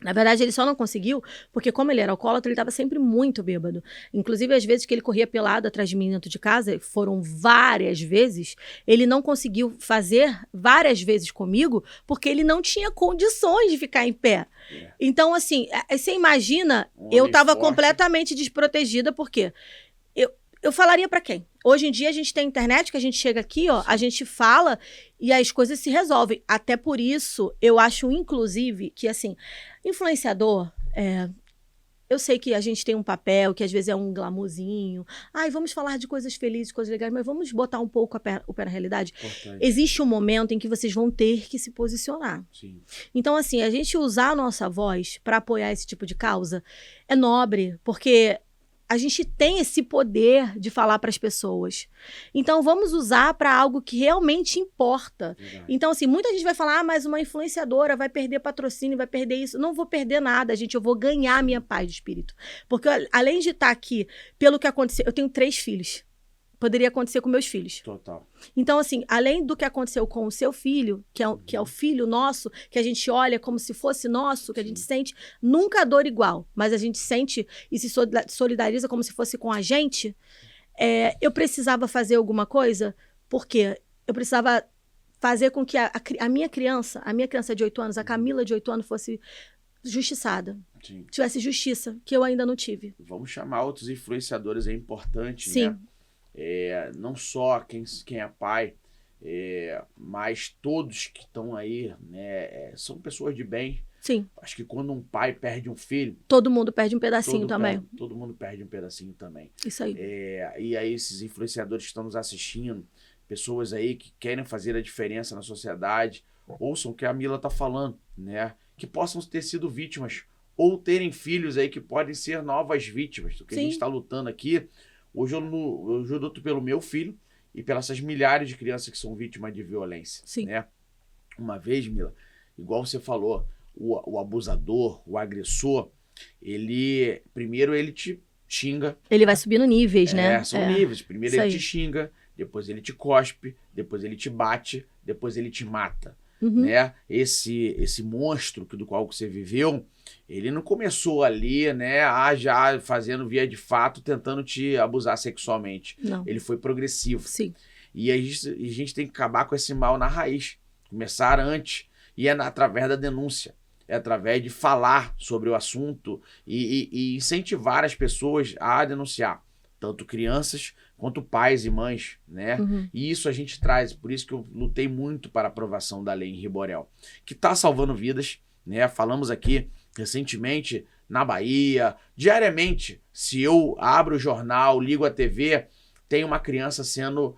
na verdade ele só não conseguiu porque como ele era alcoólatra, ele estava sempre muito bêbado. Inclusive, às vezes que ele corria pelado atrás de mim dentro de casa, foram várias vezes, ele não conseguiu fazer várias vezes comigo porque ele não tinha condições de ficar em pé. Então, assim, você imagina, eu estava completamente desprotegida porque... Eu falaria pra quem? Hoje em dia a gente tem internet, que a gente chega aqui, a gente fala e as coisas se resolvem. Até por isso, eu acho, inclusive, que, assim, influenciador, eu sei que a gente tem um papel, que às vezes é um glamourzinho. Vamos falar de coisas felizes, coisas legais, mas vamos botar um pouco o pé na realidade. Importante. Existe um momento em que vocês vão ter que se posicionar. Sim. Então, assim, a gente usar a nossa voz para apoiar esse tipo de causa é nobre, porque... a gente tem esse poder de falar para as pessoas. Então, vamos usar para algo que realmente importa. Verdade. Então, assim, muita gente vai falar, mas uma influenciadora vai perder patrocínio, vai perder isso. Não vou perder nada, gente. Eu vou ganhar a minha paz de espírito. Porque, além de estar aqui, pelo que aconteceu, eu tenho 3 filhos. Poderia acontecer com meus filhos. Total. Então, assim, além do que aconteceu com o seu filho, que é o filho nosso, que a gente olha como se fosse nosso, que a gente sente nunca a dor igual, mas a gente sente e se solidariza como se fosse com a gente, eu precisava fazer alguma coisa, porque eu precisava fazer com que a minha criança de 8 anos, a Camila de 8 anos, fosse justiçada. Sim. Tivesse justiça, que eu ainda não tive. Vamos chamar outros influenciadores, é importante, Sim. né? Não só quem é pai, mas todos que estão aí, né, são pessoas de bem. Sim. Acho que quando um pai perde um filho... todo mundo perde um pedacinho também. Todo mundo perde um pedacinho também. Isso aí. E aí esses influenciadores que estão nos assistindo, pessoas aí que querem fazer a diferença na sociedade, ouçam o que a Mila está falando, né? Que possam ter sido vítimas ou terem filhos aí que podem ser novas vítimas. O que a gente está lutando aqui... Hoje eu luto pelo meu filho e pelas essas milhares de crianças que são vítimas de violência. Sim. Né? Uma vez, Mila, igual você falou, o abusador, o agressor, primeiro ele te xinga. Ele vai subindo níveis, né? São níveis. Primeiro Isso ele aí. te xinga, depois ele te cospe, depois ele te bate, depois ele te mata. Uhum. Né? Esse monstro do qual você viveu, ele não começou ali, né, já fazendo via de fato, tentando te abusar sexualmente. Não. Ele foi progressivo. Sim. E a gente tem que acabar com esse mal na raiz. Começar antes. E através da denúncia. É através de falar sobre o assunto e incentivar as pessoas a denunciar. Tanto crianças quanto pais e mães, né? Uhum. E isso a gente traz, por isso que eu lutei muito para a aprovação da lei em Riborel, que está salvando vidas, né? Falamos aqui recentemente na Bahia. Diariamente, se eu abro o jornal, ligo a TV, tem uma criança sendo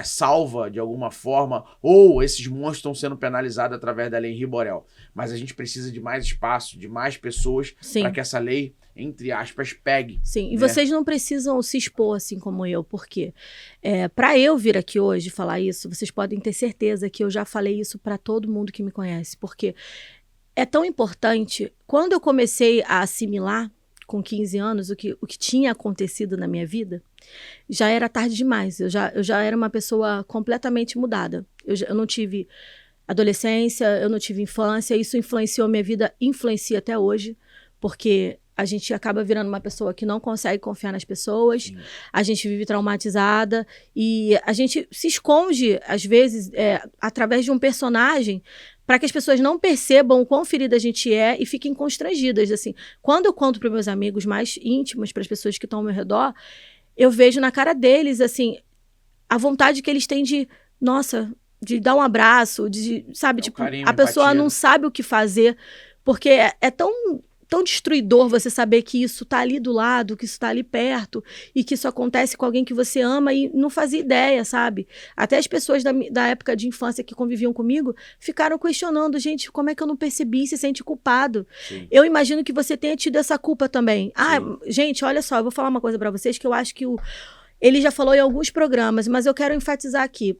salva de alguma forma, ou esses monstros estão sendo penalizados através da Lei Henri Borel. Mas a gente precisa de mais espaço, de mais pessoas para que essa lei, entre aspas, pegue. Sim, e né? vocês não precisam se expor assim como eu, porque para eu vir aqui hoje falar isso, vocês podem ter certeza que eu já falei isso para todo mundo que me conhece, porque é tão importante. Quando eu comecei a assimilar, com 15 anos, o que tinha acontecido na minha vida, já era tarde demais. Eu já era uma pessoa completamente mudada. Eu não tive adolescência, eu não tive infância, isso influenciou minha vida, influencia até hoje, porque a gente acaba virando uma pessoa que não consegue confiar nas pessoas, Sim. A gente vive traumatizada e a gente se esconde, às vezes, através de um personagem, para que as pessoas não percebam o quão ferida a gente é e fiquem constrangidas. Assim, quando eu conto para meus amigos mais íntimos, para as pessoas que estão ao meu redor, eu vejo na cara deles, assim, a vontade que eles têm de, nossa, de dar um abraço, de, sabe, tipo, carinho, a pessoa empatia. não sabe o que fazer, porque é tão destruidor você saber que isso tá ali do lado, que isso tá ali perto, e que isso acontece com alguém que você ama e não fazia ideia, sabe? Até as pessoas da época de infância que conviviam comigo ficaram questionando, gente, como é que eu não percebi, se sente culpado? Sim. Eu imagino que você tenha tido essa culpa também. Sim. Gente, olha só, eu vou falar uma coisa pra vocês que eu acho que ele já falou em alguns programas, mas eu quero enfatizar aqui.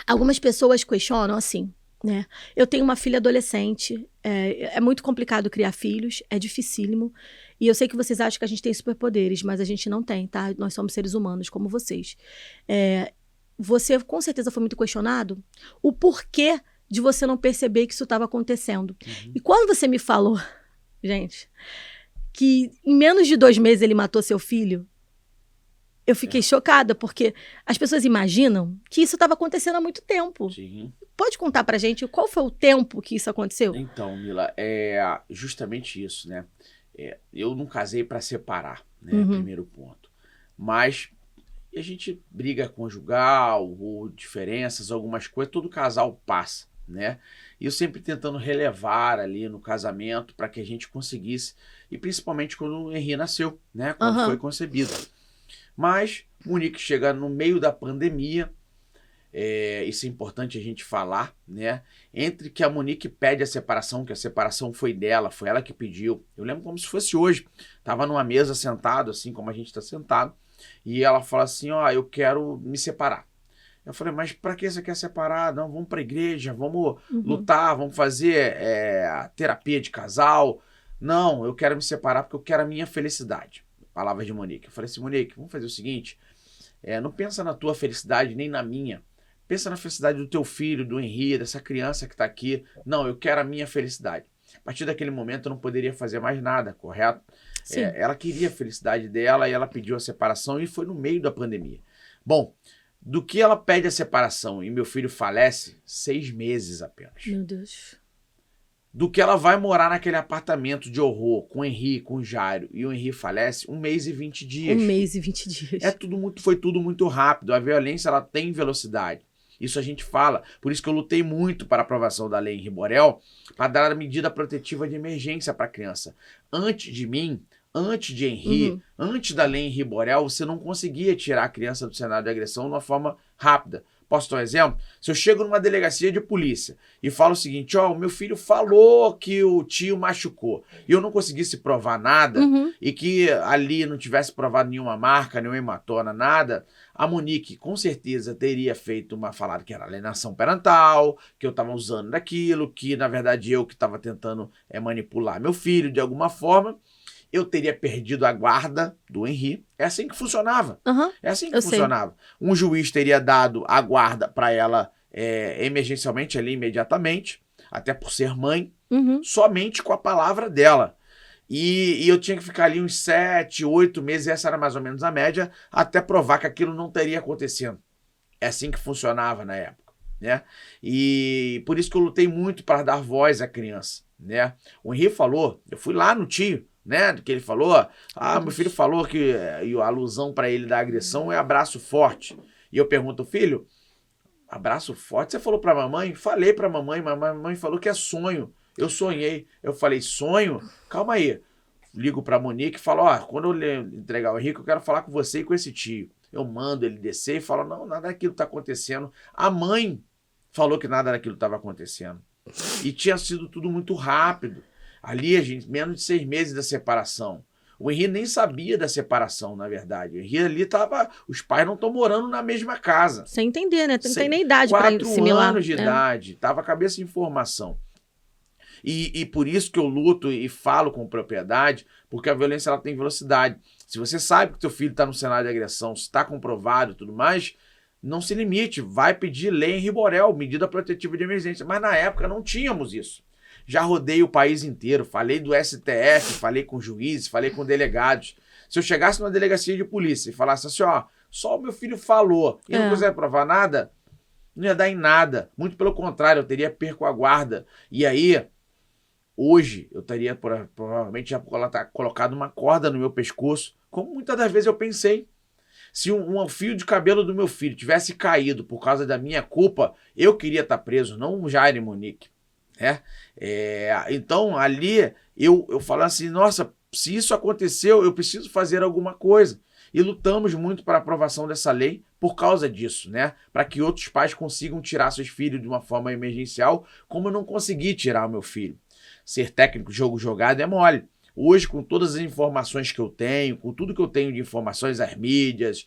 Algumas pessoas questionam assim, né? Eu tenho uma filha adolescente, é muito complicado criar filhos, é dificílimo. E eu sei que vocês acham que a gente tem superpoderes, mas a gente não tem, tá? Nós somos seres humanos, como vocês. Você, com certeza, foi muito questionado o porquê de você não perceber que isso estava acontecendo. Uhum. E quando você me falou, gente, que em menos de 2 meses ele matou seu filho, eu fiquei chocada, porque as pessoas imaginam que isso estava acontecendo há muito tempo. Sim. Pode contar pra gente qual foi o tempo que isso aconteceu? Então, Mila, é justamente isso, né? Eu não casei para separar, né? Uhum. Primeiro ponto. Mas a gente briga conjugal, ou diferenças, algumas coisas, todo casal passa, né? E eu sempre tentando relevar ali no casamento para que a gente conseguisse, e principalmente quando o Henri nasceu, né? Quando foi concebido. Mas Monique chega no meio da pandemia, isso é importante a gente falar, né? Entre que a Monique pede a separação, que a separação foi dela, foi ela que pediu. Eu lembro como se fosse hoje. Tava numa mesa sentado, assim como a gente está sentado, e ela fala assim, ó, eu quero me separar. Eu falei, mas para que você quer separar? Não, vamos para a igreja, vamos lutar, vamos fazer a terapia de casal. Não, eu quero me separar porque eu quero a minha felicidade. Palavras de Monique. Eu falei assim, Monique, vamos fazer o seguinte, não pensa na tua felicidade nem na minha. Pensa na felicidade do teu filho, do Henri, dessa criança que está aqui. Não, eu quero a minha felicidade. A partir daquele momento eu não poderia fazer mais nada, correto? Ela queria a felicidade dela e ela pediu a separação e foi no meio da pandemia. Bom, do que ela pede a separação e meu filho falece, 6 meses apenas. Meu Deus. Do que ela vai morar naquele apartamento de horror com o Henri, com o Jairo, e o Henri falece, 1 mês e 20 dias. 1 mês e 20 dias. Foi tudo muito rápido. A violência, ela tem velocidade. Isso a gente fala. Por isso que eu lutei muito para a aprovação da Lei Henri Borel, para dar a medida protetiva de emergência para a criança. Antes de mim, antes de Henri, antes da Lei Henri Borel, você não conseguia tirar a criança do cenário de agressão de uma forma rápida. Posso dar um exemplo? Se eu chego numa delegacia de polícia e falo o seguinte, ó, o meu filho falou que o tio machucou e eu não conseguisse provar nada e que ali não tivesse provado nenhuma marca, nenhuma hematoma, nada, a Monique com certeza teria feito falado que era alienação parental, que eu estava usando daquilo, que na verdade eu que estava tentando manipular meu filho de alguma forma. Eu teria perdido a guarda do Henri. É assim que funcionava. É assim que funcionava. Um juiz teria dado a guarda para ela emergencialmente, ali imediatamente, até por ser mãe, somente com a palavra dela. E eu tinha que ficar ali uns 7, 8 meses, essa era mais ou menos a média, até provar que aquilo não teria acontecido. É assim que funcionava na época, né? E por isso que eu lutei muito para dar voz à criança, né? O Henri falou, eu fui lá no tio, né, que ele falou, meu filho falou que a alusão para ele da agressão é abraço forte. E eu pergunto, filho, abraço forte? Você falou para a mamãe? Falei para a mamãe, mas a mamãe falou que é sonho. Eu sonhei. Eu falei, sonho? Calma aí. ligo para a Monique e falo, quando eu entregar o Henrique, eu quero falar com você e com esse tio. Eu mando ele descer e falo, não, nada daquilo está acontecendo. A mãe falou que nada daquilo estava acontecendo. E tinha sido tudo muito rápido. Ali, menos de 6 meses da separação. O Henrique nem sabia da separação, na verdade. O Henrique ali estava... Os pais não estão morando na mesma casa. Sem entender, né? Não tem nem idade para assimilar. 4 anos de idade. Estava a cabeça em formação. E por isso que eu luto e falo com propriedade, porque a violência ela tem velocidade. Se você sabe que teu filho está no cenário de agressão, se está comprovado e tudo mais, não se limite, vai pedir lei em Riborel, medida protetiva de emergência. Mas na época não tínhamos isso. Já rodei o país inteiro, falei do STF, falei com juízes, falei com delegados. Se eu chegasse numa delegacia de polícia e falasse assim, só o meu filho falou e não quiser provar nada, não ia dar em nada. Muito pelo contrário, eu teria perco a guarda. E aí... Hoje, eu teria provavelmente já colocado uma corda no meu pescoço, como muitas das vezes eu pensei. Se um fio de cabelo do meu filho tivesse caído por causa da minha culpa, eu queria estar preso, não o Jair e Monique. Então, ali, eu falo assim, nossa, se isso aconteceu, eu preciso fazer alguma coisa. E lutamos muito para a aprovação dessa lei por causa disso, né? Para que outros pais consigam tirar seus filhos de uma forma emergencial, como eu não consegui tirar o meu filho. Ser técnico de jogo jogado é mole. Hoje, com todas as informações que eu tenho, com tudo que eu tenho de informações, as mídias,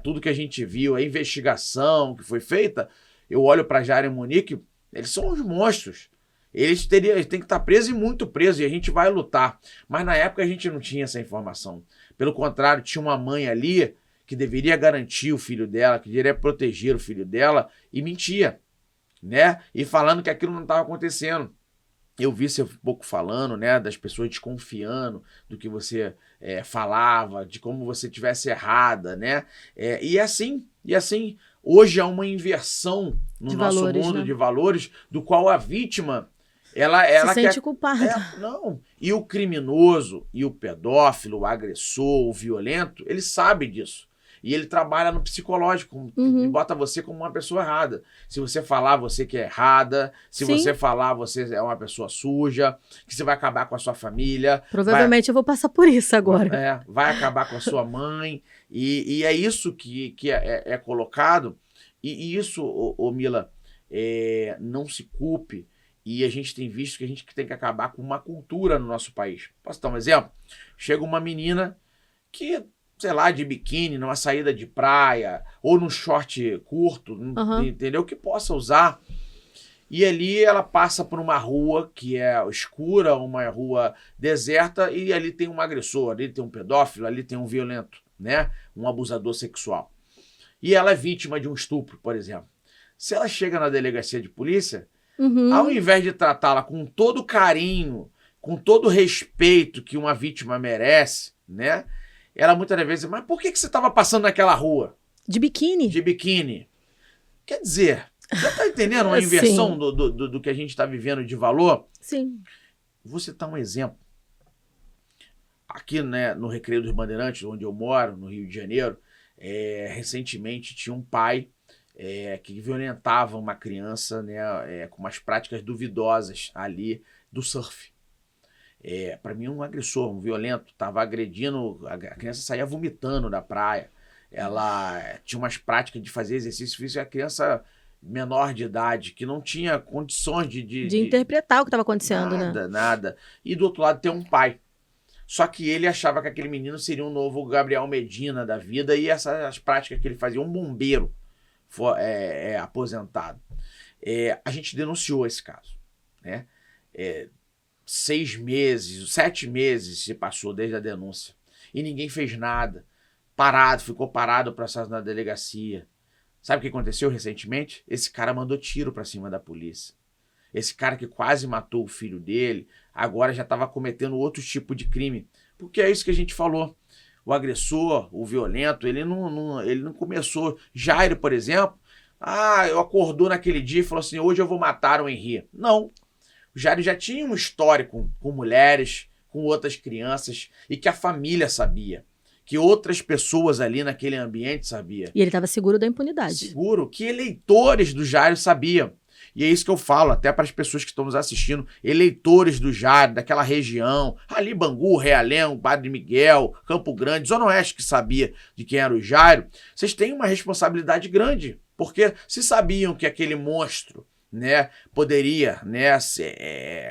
tudo que a gente viu, a investigação que foi feita, eu olho para Jair e Monique, eles são uns monstros. Eles têm que estar presos e muito presos, e a gente vai lutar. Mas na época a gente não tinha essa informação. Pelo contrário, tinha uma mãe ali que deveria garantir o filho dela, que deveria proteger o filho dela, e mentia, né? E falando que aquilo não estava acontecendo. Eu vi você um pouco falando, né, das pessoas desconfiando do que você falava, de como você tivesse errada, né? E assim, hoje há uma inversão no nosso mundo, né, de valores, do qual a vítima, ela se sente culpada. Não. E o criminoso, e o pedófilo, o agressor, o violento, ele sabe disso. E ele trabalha no psicológico, e bota você como uma pessoa errada. Se você falar, você que é errada. Se você falar, você é uma pessoa suja, que você vai acabar com a sua família. Provavelmente eu vou passar por isso agora. Vai acabar com a sua mãe. E é isso que é colocado. E isso, Mila, não se culpe. E a gente tem visto que a gente tem que acabar com uma cultura no nosso país. Posso dar um exemplo? Chega uma menina que... sei lá, de biquíni, numa saída de praia, ou num short curto, entendeu? Que possa usar. E ali ela passa por uma rua que é escura, uma rua deserta, e ali tem um agressor, ali tem um pedófilo, ali tem um violento, né? Um abusador sexual. E ela é vítima de um estupro, por exemplo. Se ela chega na delegacia de polícia, ao invés de tratá-la com todo carinho, com todo respeito que uma vítima merece, né? Ela muitas das vezes, mas por que você estava passando naquela rua? De biquíni? De biquíni. Quer dizer, você está entendendo uma inversão do que a gente está vivendo de valor? Sim. Vou citar um exemplo. Aqui, né, no Recreio dos Bandeirantes, onde eu moro, no Rio de Janeiro, recentemente tinha um pai que violentava uma criança, né, com umas práticas duvidosas ali do surf. Para mim, um agressor, um violento, estava agredindo, a criança saía vomitando da praia. Ela tinha umas práticas de fazer exercício físico, a criança menor de idade, que não tinha condições de interpretar o que estava acontecendo, né? Nada. E do outro lado tem um pai. Só que ele achava que aquele menino seria um novo Gabriel Medina da vida, e essas práticas que ele fazia, um bombeiro aposentado. A gente denunciou esse caso, né? 6 meses, 7 meses se passou desde a denúncia. E ninguém fez nada. Ficou parado o processo na delegacia. Sabe o que aconteceu recentemente? Esse cara mandou tiro para cima da polícia. Esse cara que quase matou o filho dele, agora já estava cometendo outro tipo de crime. Porque é isso que a gente falou. O agressor, o violento, ele não começou. Jair, por exemplo, eu acordou naquele dia e falou assim, hoje eu vou matar o Henrique. Não. O Jair já tinha um histórico com mulheres, com outras crianças, e que a família sabia. Que outras pessoas ali naquele ambiente sabiam. E ele estava seguro da impunidade. Seguro, que eleitores do Jair sabiam. E é isso que eu falo até para as pessoas que estão nos assistindo, eleitores do Jário, daquela região, ali Bangu, Realengo, Padre Miguel, Campo Grande, Zona Oeste, que sabia de quem era o Jário, vocês têm uma responsabilidade grande, porque se sabiam que aquele monstro, né, poderia, né,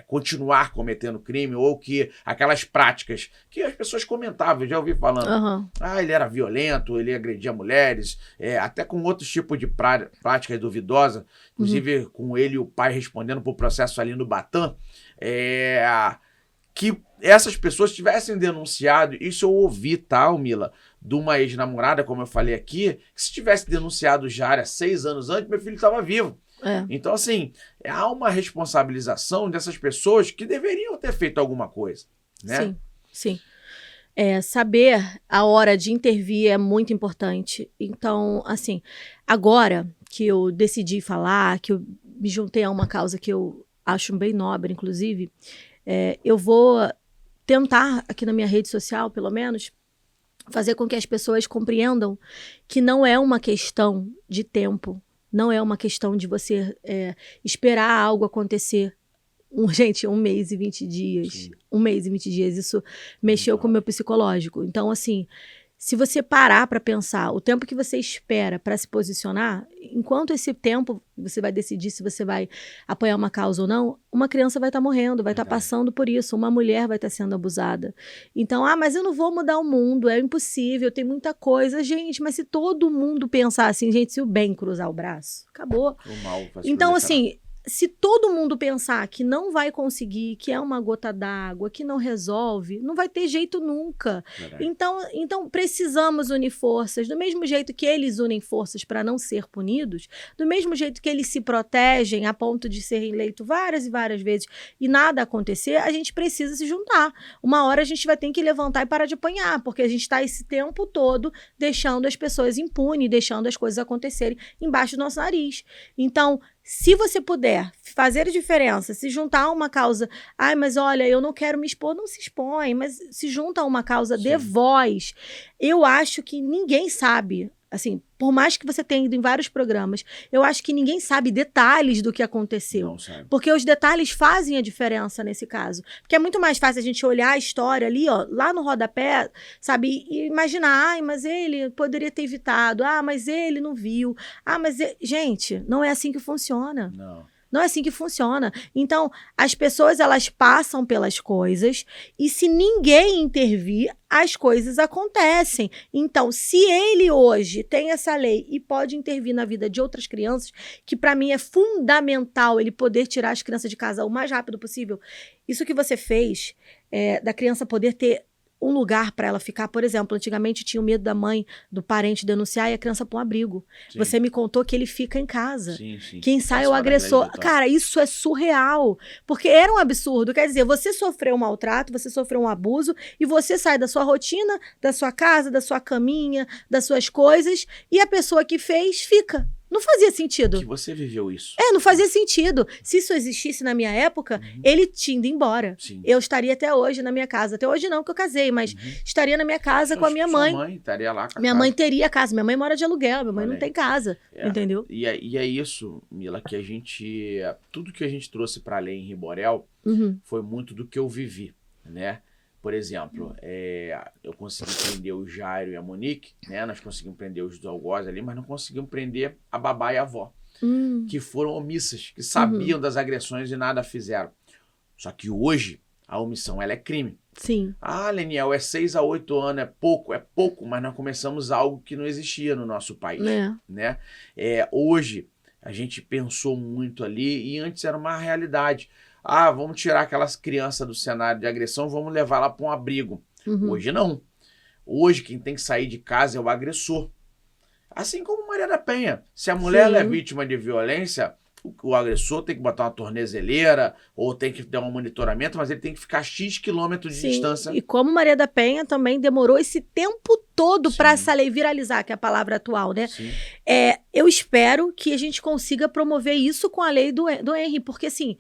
continuar cometendo crime, ou que aquelas práticas que as pessoas comentavam, eu já ouvi falando, ele era violento, ele agredia mulheres, até com outros tipos de práticas duvidosas, inclusive com ele e o pai respondendo por processo ali no Batã, que essas pessoas tivessem denunciado, isso eu ouvi, tá, Mila, de uma ex-namorada, como eu falei aqui, que se tivesse denunciado o Jário há 6 anos antes, meu filho estava vivo. Então, assim, há uma responsabilização dessas pessoas que deveriam ter feito alguma coisa, né? Sim, sim. Saber a hora de intervir é muito importante. Então, assim, agora que eu decidi falar, que eu me juntei a uma causa que eu acho bem nobre, inclusive, eu vou tentar, aqui na minha rede social, pelo menos, fazer com que as pessoas compreendam que não é uma questão de tempo. Não é uma questão de você esperar algo acontecer. Gente, 1 mês e 20 dias. Sim. 1 mês e 20 dias. Isso mexeu com o meu psicológico. Então, assim, se você parar para pensar o tempo que você espera para se posicionar, enquanto esse tempo você vai decidir se você vai apoiar uma causa ou não, uma criança vai estar morrendo, vai estar passando por isso, uma mulher vai estar sendo abusada. Então, mas eu não vou mudar o mundo, é impossível, tem muita coisa. Gente, mas se todo mundo pensar assim, gente, se o bem cruzar o braço, acabou. O mal vai se então, proliferar. assim, se todo mundo pensar que não vai conseguir, que é uma gota d'água, que não resolve, não vai ter jeito nunca. Então precisamos unir forças. Do mesmo jeito que eles unem forças para não ser punidos, do mesmo jeito que eles se protegem a ponto de ser eleito várias e várias vezes e nada acontecer, a gente precisa se juntar. Uma hora a gente vai ter que levantar e parar de apanhar, porque a gente está esse tempo todo deixando as pessoas impunes, deixando as coisas acontecerem embaixo do nosso nariz. Então, se você puder fazer a diferença, se juntar a uma causa, mas olha, eu não quero me expor, não se expõe, mas se junta a uma causa, dê voz. Eu acho que ninguém sabe, assim, por mais que você tenha ido em vários programas, eu acho que ninguém sabe detalhes do que aconteceu. Não sabe. Porque os detalhes fazem a diferença nesse caso. Porque é muito mais fácil a gente olhar a história ali, ó, lá no rodapé, sabe, e imaginar, mas ele poderia ter evitado, mas ele não viu, gente, não é assim que funciona. Não é assim que funciona. Então, as pessoas, elas passam pelas coisas e se ninguém intervir, as coisas acontecem. Então, se ele hoje tem essa lei e pode intervir na vida de outras crianças, que para mim é fundamental ele poder tirar as crianças de casa o mais rápido possível, isso que você fez, da criança poder ter um lugar para ela ficar. Por exemplo, antigamente tinha o medo da mãe, do parente denunciar e a criança pôr um abrigo. Sim. Você me contou que ele fica em casa. Sim. Quem sai é o agressor. Cara, isso é surreal. Porque era um absurdo. Quer dizer, você sofreu um maltrato, você sofreu um abuso e você sai da sua rotina, da sua casa, da sua caminha, das suas coisas e a pessoa que fez fica. Não fazia sentido. Que você viveu isso. Não fazia sentido. Se isso existisse na minha época, ele tinha ido embora. Sim. Eu estaria até hoje na minha casa. Até hoje não, que eu casei, mas estaria na minha casa com a minha mãe. Sua mãe estaria lá com a minha casa. mãe teria casa. Minha mãe mora de aluguel, minha mãe não tem casa. Entendeu? E é isso, Mila, que a gente... Tudo que a gente trouxe para a lei em Riborel foi muito do que eu vivi, né? Por exemplo, eu consegui prender o Jairo e a Monique, né? Nós conseguimos prender os dois algozes ali, mas não conseguimos prender a babá e a avó, que foram omissas, que sabiam das agressões e nada fizeram. Só que hoje, a omissão, ela é crime. Sim. Leniel, 6 a 8 anos, é pouco, mas nós começamos algo que não existia no nosso país, né? Hoje, a gente pensou muito ali e antes era uma realidade. Vamos tirar aquelas crianças do cenário de agressão, vamos levar lá para um abrigo. Hoje não. Hoje quem tem que sair de casa é o agressor. Assim como Maria da Penha. Se a mulher é vítima de violência, o agressor tem que botar uma tornezeleira ou tem que dar um monitoramento, mas ele tem que ficar X quilômetros de distância. E como Maria da Penha também demorou esse tempo todo para essa lei viralizar, que é a palavra atual, né? Eu espero que a gente consiga promover isso com a lei do Henry, porque assim...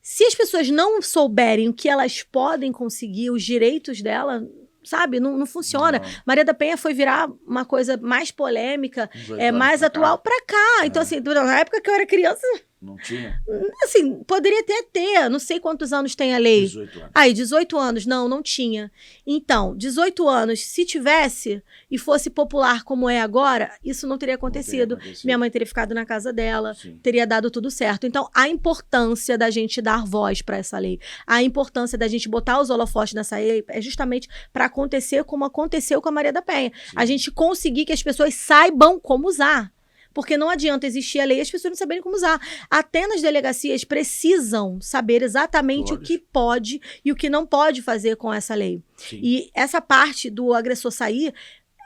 Se as pessoas não souberem o que elas podem conseguir, os direitos dela, sabe? Não funciona. Não. Maria da Penha foi virar uma coisa mais polêmica, mais atual para cá. Então, assim, na época que eu era criança, Não tinha? Assim, poderia até ter, não sei quantos anos tem a lei. 18 anos. Aí, 18 anos, não tinha. Então, 18 anos, se tivesse e fosse popular como é agora, isso não teria acontecido. Minha mãe teria ficado na casa dela, Sim. teria dado tudo certo. Então, a importância da gente dar voz para essa lei, a importância da gente botar os holofotes nessa lei é justamente para acontecer como aconteceu com a Maria da Penha. Sim. A gente conseguir que as pessoas saibam como usar. Porque não adianta existir a lei e as pessoas não saberem como usar. Até nas delegacias precisam saber exatamente o que pode e o que não pode fazer com essa lei. Sim. E essa parte do agressor sair,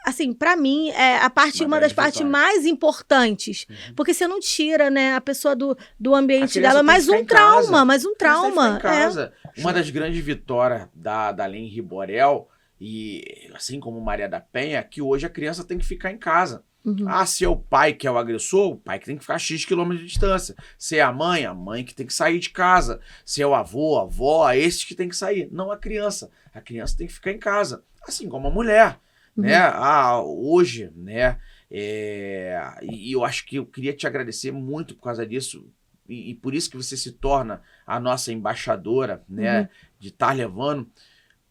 assim, para mim, é uma das partes mais importantes. Uhum. Porque você não tira, né, a pessoa do ambiente dela, mais um trauma. Em casa. Uma das grandes vitórias da lei Henri Borel, e assim como Maria da Penha, é que hoje a criança tem que ficar em casa. Uhum. Se é o pai que é o agressor, o pai que tem que ficar X quilômetros de distância. Se é a mãe que tem que sair de casa. Se é o avô, a avó, esses que tem que sair. Não a criança. A criança tem que ficar em casa. Assim como a mulher, né? Hoje, né? E eu acho que eu queria te agradecer muito por causa disso. E por isso que você se torna a nossa embaixadora, né? De estar levando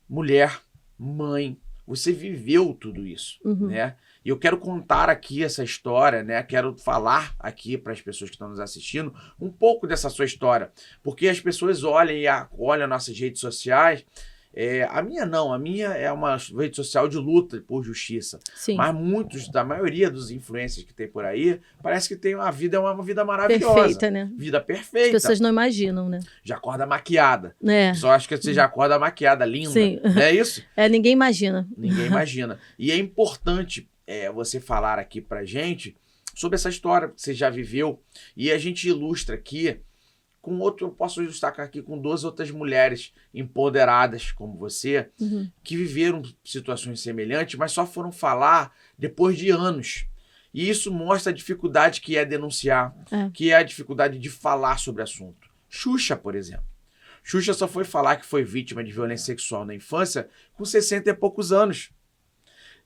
mulher, mãe. Você viveu tudo isso, né? E eu quero contar aqui essa história, né? Quero falar aqui para as pessoas que estão nos assistindo um pouco dessa sua história. Porque as pessoas olham nossas redes sociais. A minha é uma rede social de luta por justiça. Sim. Mas da maioria dos influencers que tem por aí, parece que tem uma vida maravilhosa. Perfeita, né? Vida perfeita. As pessoas não imaginam, né? Já acorda maquiada. É. Só acho que você já acorda maquiada, linda. Sim. Não é isso? Ninguém imagina. Ninguém imagina. E é importante você falar aqui pra gente sobre essa história que você já viveu. E a gente ilustra aqui eu posso destacar aqui com 2 outras mulheres empoderadas como você, que viveram situações semelhantes, mas só foram falar depois de anos. E isso mostra a dificuldade que é denunciar, que é a dificuldade de falar sobre o assunto. Xuxa, por exemplo. Xuxa só foi falar que foi vítima de violência sexual na infância com 60 e poucos anos.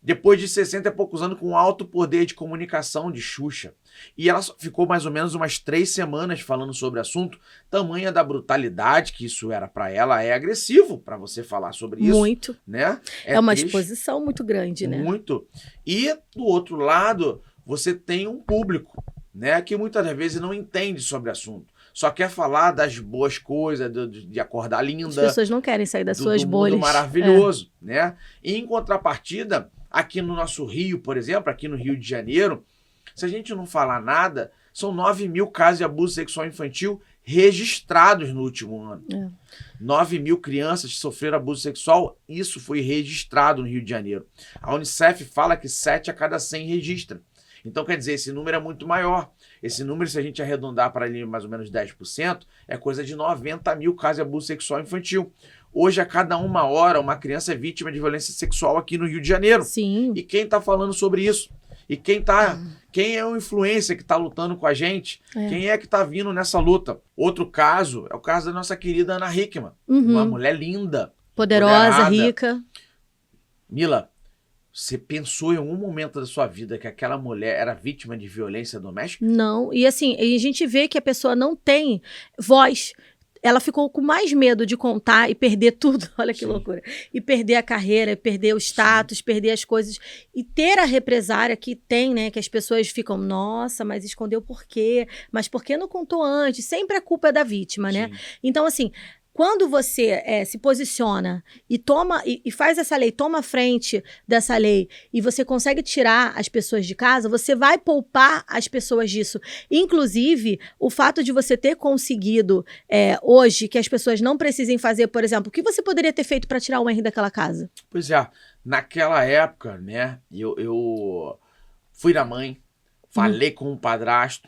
Depois de 60 e poucos anos, com alto poder de comunicação de Xuxa. E ela ficou mais ou menos umas 3 semanas falando sobre o assunto, tamanha da brutalidade que isso era para ela. É agressivo para você falar sobre isso. Muito. Né? É uma exposição muito grande, né? Muito. E, do outro lado, você tem um público, né, que muitas das vezes não entende sobre o assunto. Só quer falar das boas coisas, de acordar linda. As pessoas não querem sair das suas bolhas. Do mundo maravilhoso, né? E, em contrapartida, aqui no nosso Rio, por exemplo, aqui no Rio de Janeiro, se a gente não falar nada, são 9 mil casos de abuso sexual infantil registrados no último ano. 9 mil crianças que sofreram abuso sexual, isso foi registrado no Rio de Janeiro. A Unicef fala que 7 a cada 100 registra. Então, quer dizer, esse número é muito maior. Esse número, se a gente arredondar para ali mais ou menos 10%, é coisa de 90 mil casos de abuso sexual infantil. Hoje, a cada 1 hora, uma criança é vítima de violência sexual aqui no Rio de Janeiro. Sim. E quem está falando sobre isso? E quem é o influencer que está lutando com a gente? Quem é que está vindo nessa luta? Outro caso é o caso da nossa querida Ana Hickman. Uma mulher linda. Poderosa, rica. Mila, você pensou em algum momento da sua vida que aquela mulher era vítima de violência doméstica? Não. E assim, a gente vê que a pessoa não tem voz. Ela ficou com mais medo de contar e perder tudo. Olha que loucura. E perder a carreira, perder o status, perder as coisas. E ter a represária que tem, né? Que as pessoas ficam, nossa, mas escondeu por quê? Mas por que não contou antes? Sempre a culpa é da vítima, né? Então, assim, quando você se posiciona e toma e faz essa lei, toma a frente dessa lei e você consegue tirar as pessoas de casa, você vai poupar as pessoas disso. Inclusive, o fato de você ter conseguido hoje que as pessoas não precisem fazer, por exemplo, o que você poderia ter feito para tirar o Henry daquela casa? Pois é, naquela época, né, eu fui na mãe, falei com o padrasto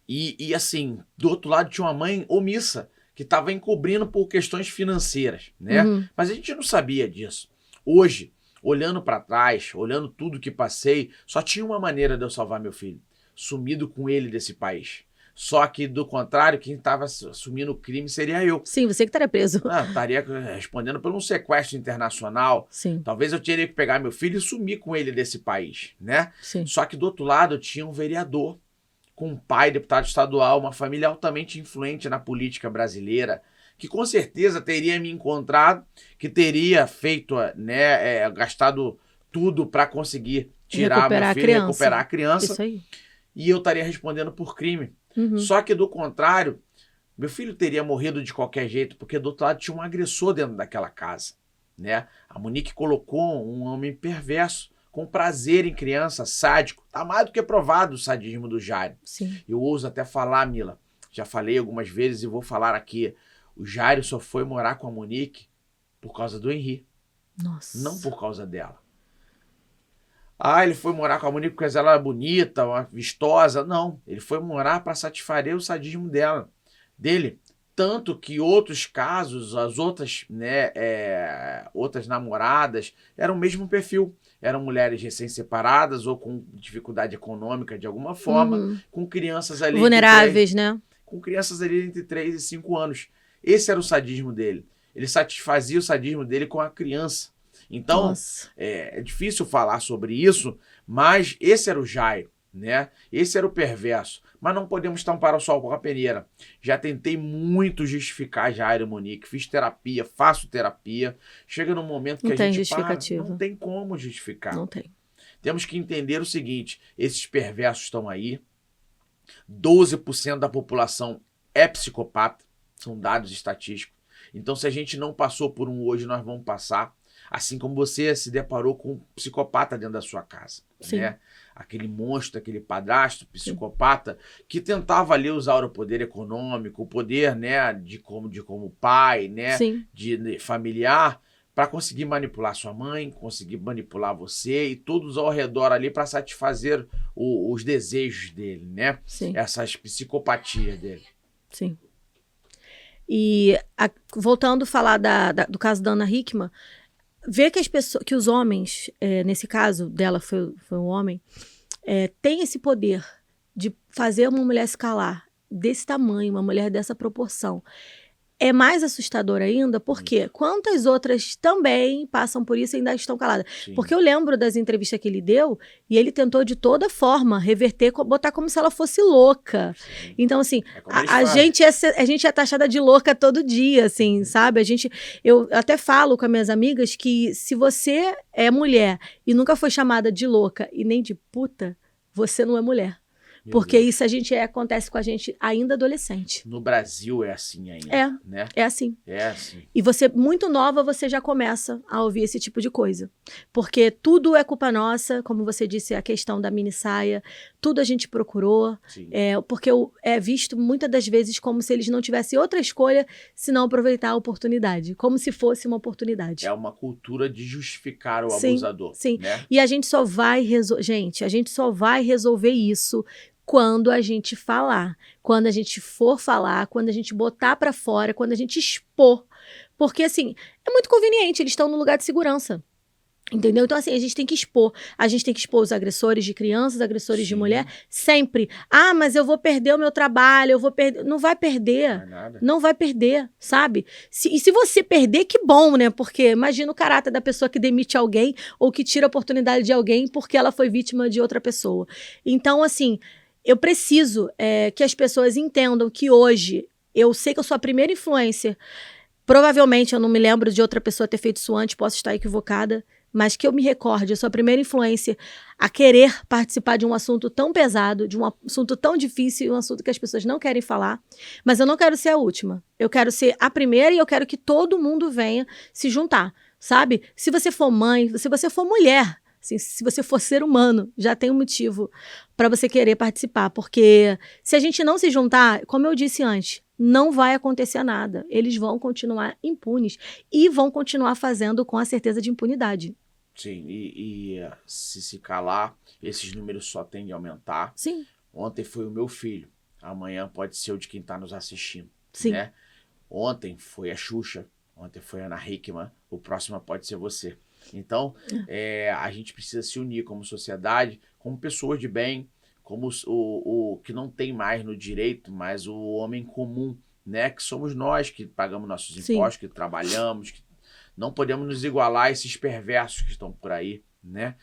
e assim, do outro lado tinha uma mãe omissa, que estava encobrindo por questões financeiras, né? Mas a gente não sabia disso. Hoje, olhando para trás, olhando tudo que passei, só tinha uma maneira de eu salvar meu filho. Sumido com ele desse país. Só que, do contrário, quem estava assumindo o crime seria eu. Sim, você que estaria preso. Estaria respondendo por um sequestro internacional. Sim. Talvez eu teria que pegar meu filho e sumir com ele desse país, né? Sim. Só que, do outro lado, eu tinha um vereador com um pai deputado estadual, uma família altamente influente na política brasileira, que com certeza teria me encontrado, que teria feito, né, gastado tudo para conseguir tirar meu filho, recuperar a criança. Isso aí. E eu estaria respondendo por crime. Só que do contrário, meu filho teria morrido de qualquer jeito, porque do outro lado tinha um agressor dentro daquela casa, né? A Monique colocou um homem perverso, com prazer em criança, sádico. Tá mais do que provado o sadismo do Jairo. Sim. Eu ouso até falar, Mila, já falei algumas vezes e vou falar aqui, o Jairo só foi morar com a Monique por causa do Henri. Nossa. Não por causa dela. Ah, ele foi morar com a Monique porque ela era bonita, vistosa. Não, ele foi morar para satisfazer o sadismo dele. Tanto que outros casos, as outras, né, outras namoradas, eram o mesmo perfil. Eram mulheres recém-separadas ou com dificuldade econômica de alguma forma, com crianças ali... vulneráveis, né? Com crianças ali entre 3 e 5 anos. Esse era o sadismo dele. Ele satisfazia o sadismo dele com a criança. Então, é difícil falar sobre isso, mas esse era o Jairo, né? Esse era o perverso. Mas não podemos tampar o sol com a peneira. Já tentei muito justificar Jairo e Monique. Fiz terapia, faço terapia. Chega num momento que a gente não tem como justificar. Não tem. Temos que entender o seguinte, esses perversos estão aí. 12% da população é psicopata. São dados estatísticos. Então, se a gente não passou por um hoje, nós vamos passar. Assim como você se deparou com um psicopata dentro da sua casa. Né? Aquele monstro, aquele padrasto psicopata que tentava ali usar o poder econômico, o poder, né, de como pai, né, de familiar, para conseguir manipular sua mãe, conseguir manipular você e todos ao redor ali para satisfazer os desejos dele, né? Essas psicopatias dele. Sim. E voltando a falar do caso da Ana Hickman, ver que que os homens, nesse caso dela foi um homem, tem esse poder de fazer uma mulher se calar desse tamanho, uma mulher dessa proporção. É mais assustador ainda, porque quantas outras também passam por isso e ainda estão caladas? Porque eu lembro das entrevistas que ele deu e ele tentou de toda forma reverter, botar como se ela fosse louca. Então, assim, a gente é taxada de louca todo dia, assim, sabe? Eu até falo com as minhas amigas que se você é mulher e nunca foi chamada de louca e nem de puta, você não é mulher. Porque isso acontece com a gente ainda adolescente. No Brasil é assim ainda, né? É assim. É assim. E você, muito nova, você já começa a ouvir esse tipo de coisa. Porque tudo é culpa nossa, como você disse, a questão da mini saia, tudo a gente procurou. Porque é visto muitas das vezes como se eles não tivessem outra escolha senão aproveitar a oportunidade. Como se fosse uma oportunidade. É uma cultura de justificar o abusador. Né? E a gente só vai resolver isso quando a gente falar, quando a gente for falar, quando a gente botar pra fora, quando a gente expor. Porque, assim, é muito conveniente, eles estão no lugar de segurança. Entendeu? Então, assim, a gente tem que expor. A gente tem que expor os agressores de crianças, agressores de mulher, sempre. Ah, mas eu vou perder o meu trabalho, eu vou perder. Não vai perder. Não vai perder, sabe? E se você perder, que bom, né? Porque imagina o caráter da pessoa que demite alguém ou que tira a oportunidade de alguém porque ela foi vítima de outra pessoa. Então, assim, eu preciso que as pessoas entendam que hoje, eu sei que eu sou a primeira influencer. Provavelmente eu não me lembro de outra pessoa ter feito isso antes, posso estar equivocada. Mas que eu me recorde, eu sou a primeira influencer a querer participar de um assunto tão pesado, de um assunto tão difícil, um assunto que as pessoas não querem falar. Mas eu não quero ser a última. Eu quero ser a primeira e eu quero que todo mundo venha se juntar, sabe? Se você for mãe, se você for mulher, assim, se você for ser humano, já tem um motivo para você querer participar. Porque se a gente não se juntar, como eu disse antes, não vai acontecer nada. Eles vão continuar impunes e vão continuar fazendo com a certeza de impunidade. Sim, e se calar, esses números só tendem a aumentar. Sim. Ontem foi o meu filho, amanhã pode ser o de quem está nos assistindo. Sim. Né? Ontem foi a Xuxa, ontem foi a Ana Hickman, o próximo pode ser você. Então, a gente precisa se unir como sociedade, como pessoas de bem, como o que não tem mais no direito, mas o homem comum, né? Que somos nós que pagamos nossos impostos, que trabalhamos, que não podemos nos igualar a esses perversos que estão por aí, né?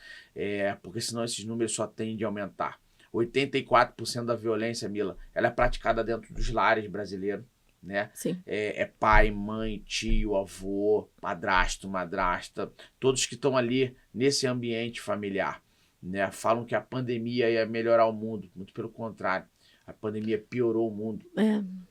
Porque senão esses números só tendem a aumentar. 84% da violência, Mila, ela é praticada dentro dos lares brasileiros, né? Sim. É pai, mãe, tio, avô, padrasto, madrasta, todos que estão ali nesse ambiente familiar, né? Falam que a pandemia ia melhorar o mundo, muito pelo contrário. A pandemia piorou o mundo.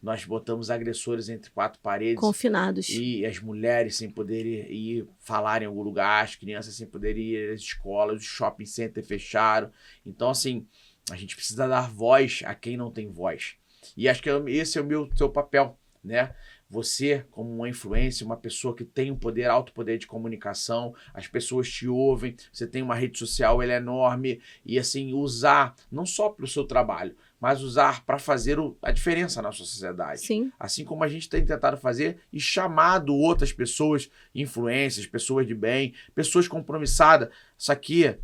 Nós botamos agressores entre quatro paredes. Confinados. E as mulheres sem poder ir falar em algum lugar, as crianças sem poder ir às escolas, os shopping centers fecharam. Então, assim, a gente precisa dar voz a quem não tem voz. E acho que esse é o seu papel, né? Você, como uma influência, uma pessoa que tem um poder, alto poder de comunicação, as pessoas te ouvem, você tem uma rede social, ela é enorme, e assim, usar, não só para o seu trabalho, mas usar para fazer a diferença na sua sociedade. Sim. Assim como a gente tem tentado fazer e chamado outras pessoas, influências, pessoas de bem, pessoas compromissadas. Isso aqui,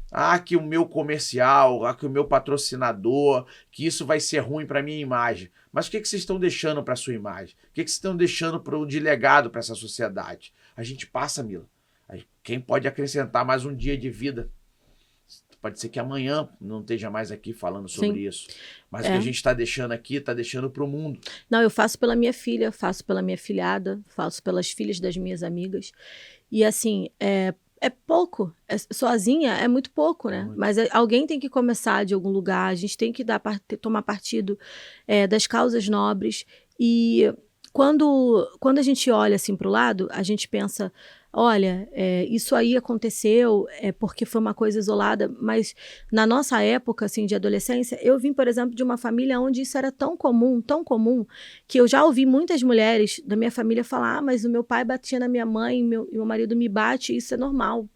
que o meu comercial, que o meu patrocinador, que isso vai ser ruim para minha imagem. Mas o que vocês estão deixando para a sua imagem? O que vocês estão deixando de legado para essa sociedade? A gente passa, Mila. Quem pode acrescentar mais um dia de vida? Pode ser que amanhã não esteja mais aqui falando sobre isso. Mas o que a gente está deixando aqui, está deixando para o mundo. Não, eu faço pela minha filha, faço pela minha filhada, faço pelas filhas das minhas amigas. E assim, é pouco. Sozinha é muito pouco, né? Mas alguém tem que começar de algum lugar, a gente tem que tomar partido das causas nobres. E quando a gente olha assim para o lado, a gente pensa... Olha, isso aí aconteceu porque foi uma coisa isolada, mas na nossa época, assim, de adolescência, eu vim, por exemplo, de uma família onde isso era tão comum, que eu já ouvi muitas mulheres da minha família falar, mas o meu pai batia na minha mãe, e meu marido me bate, isso é normal.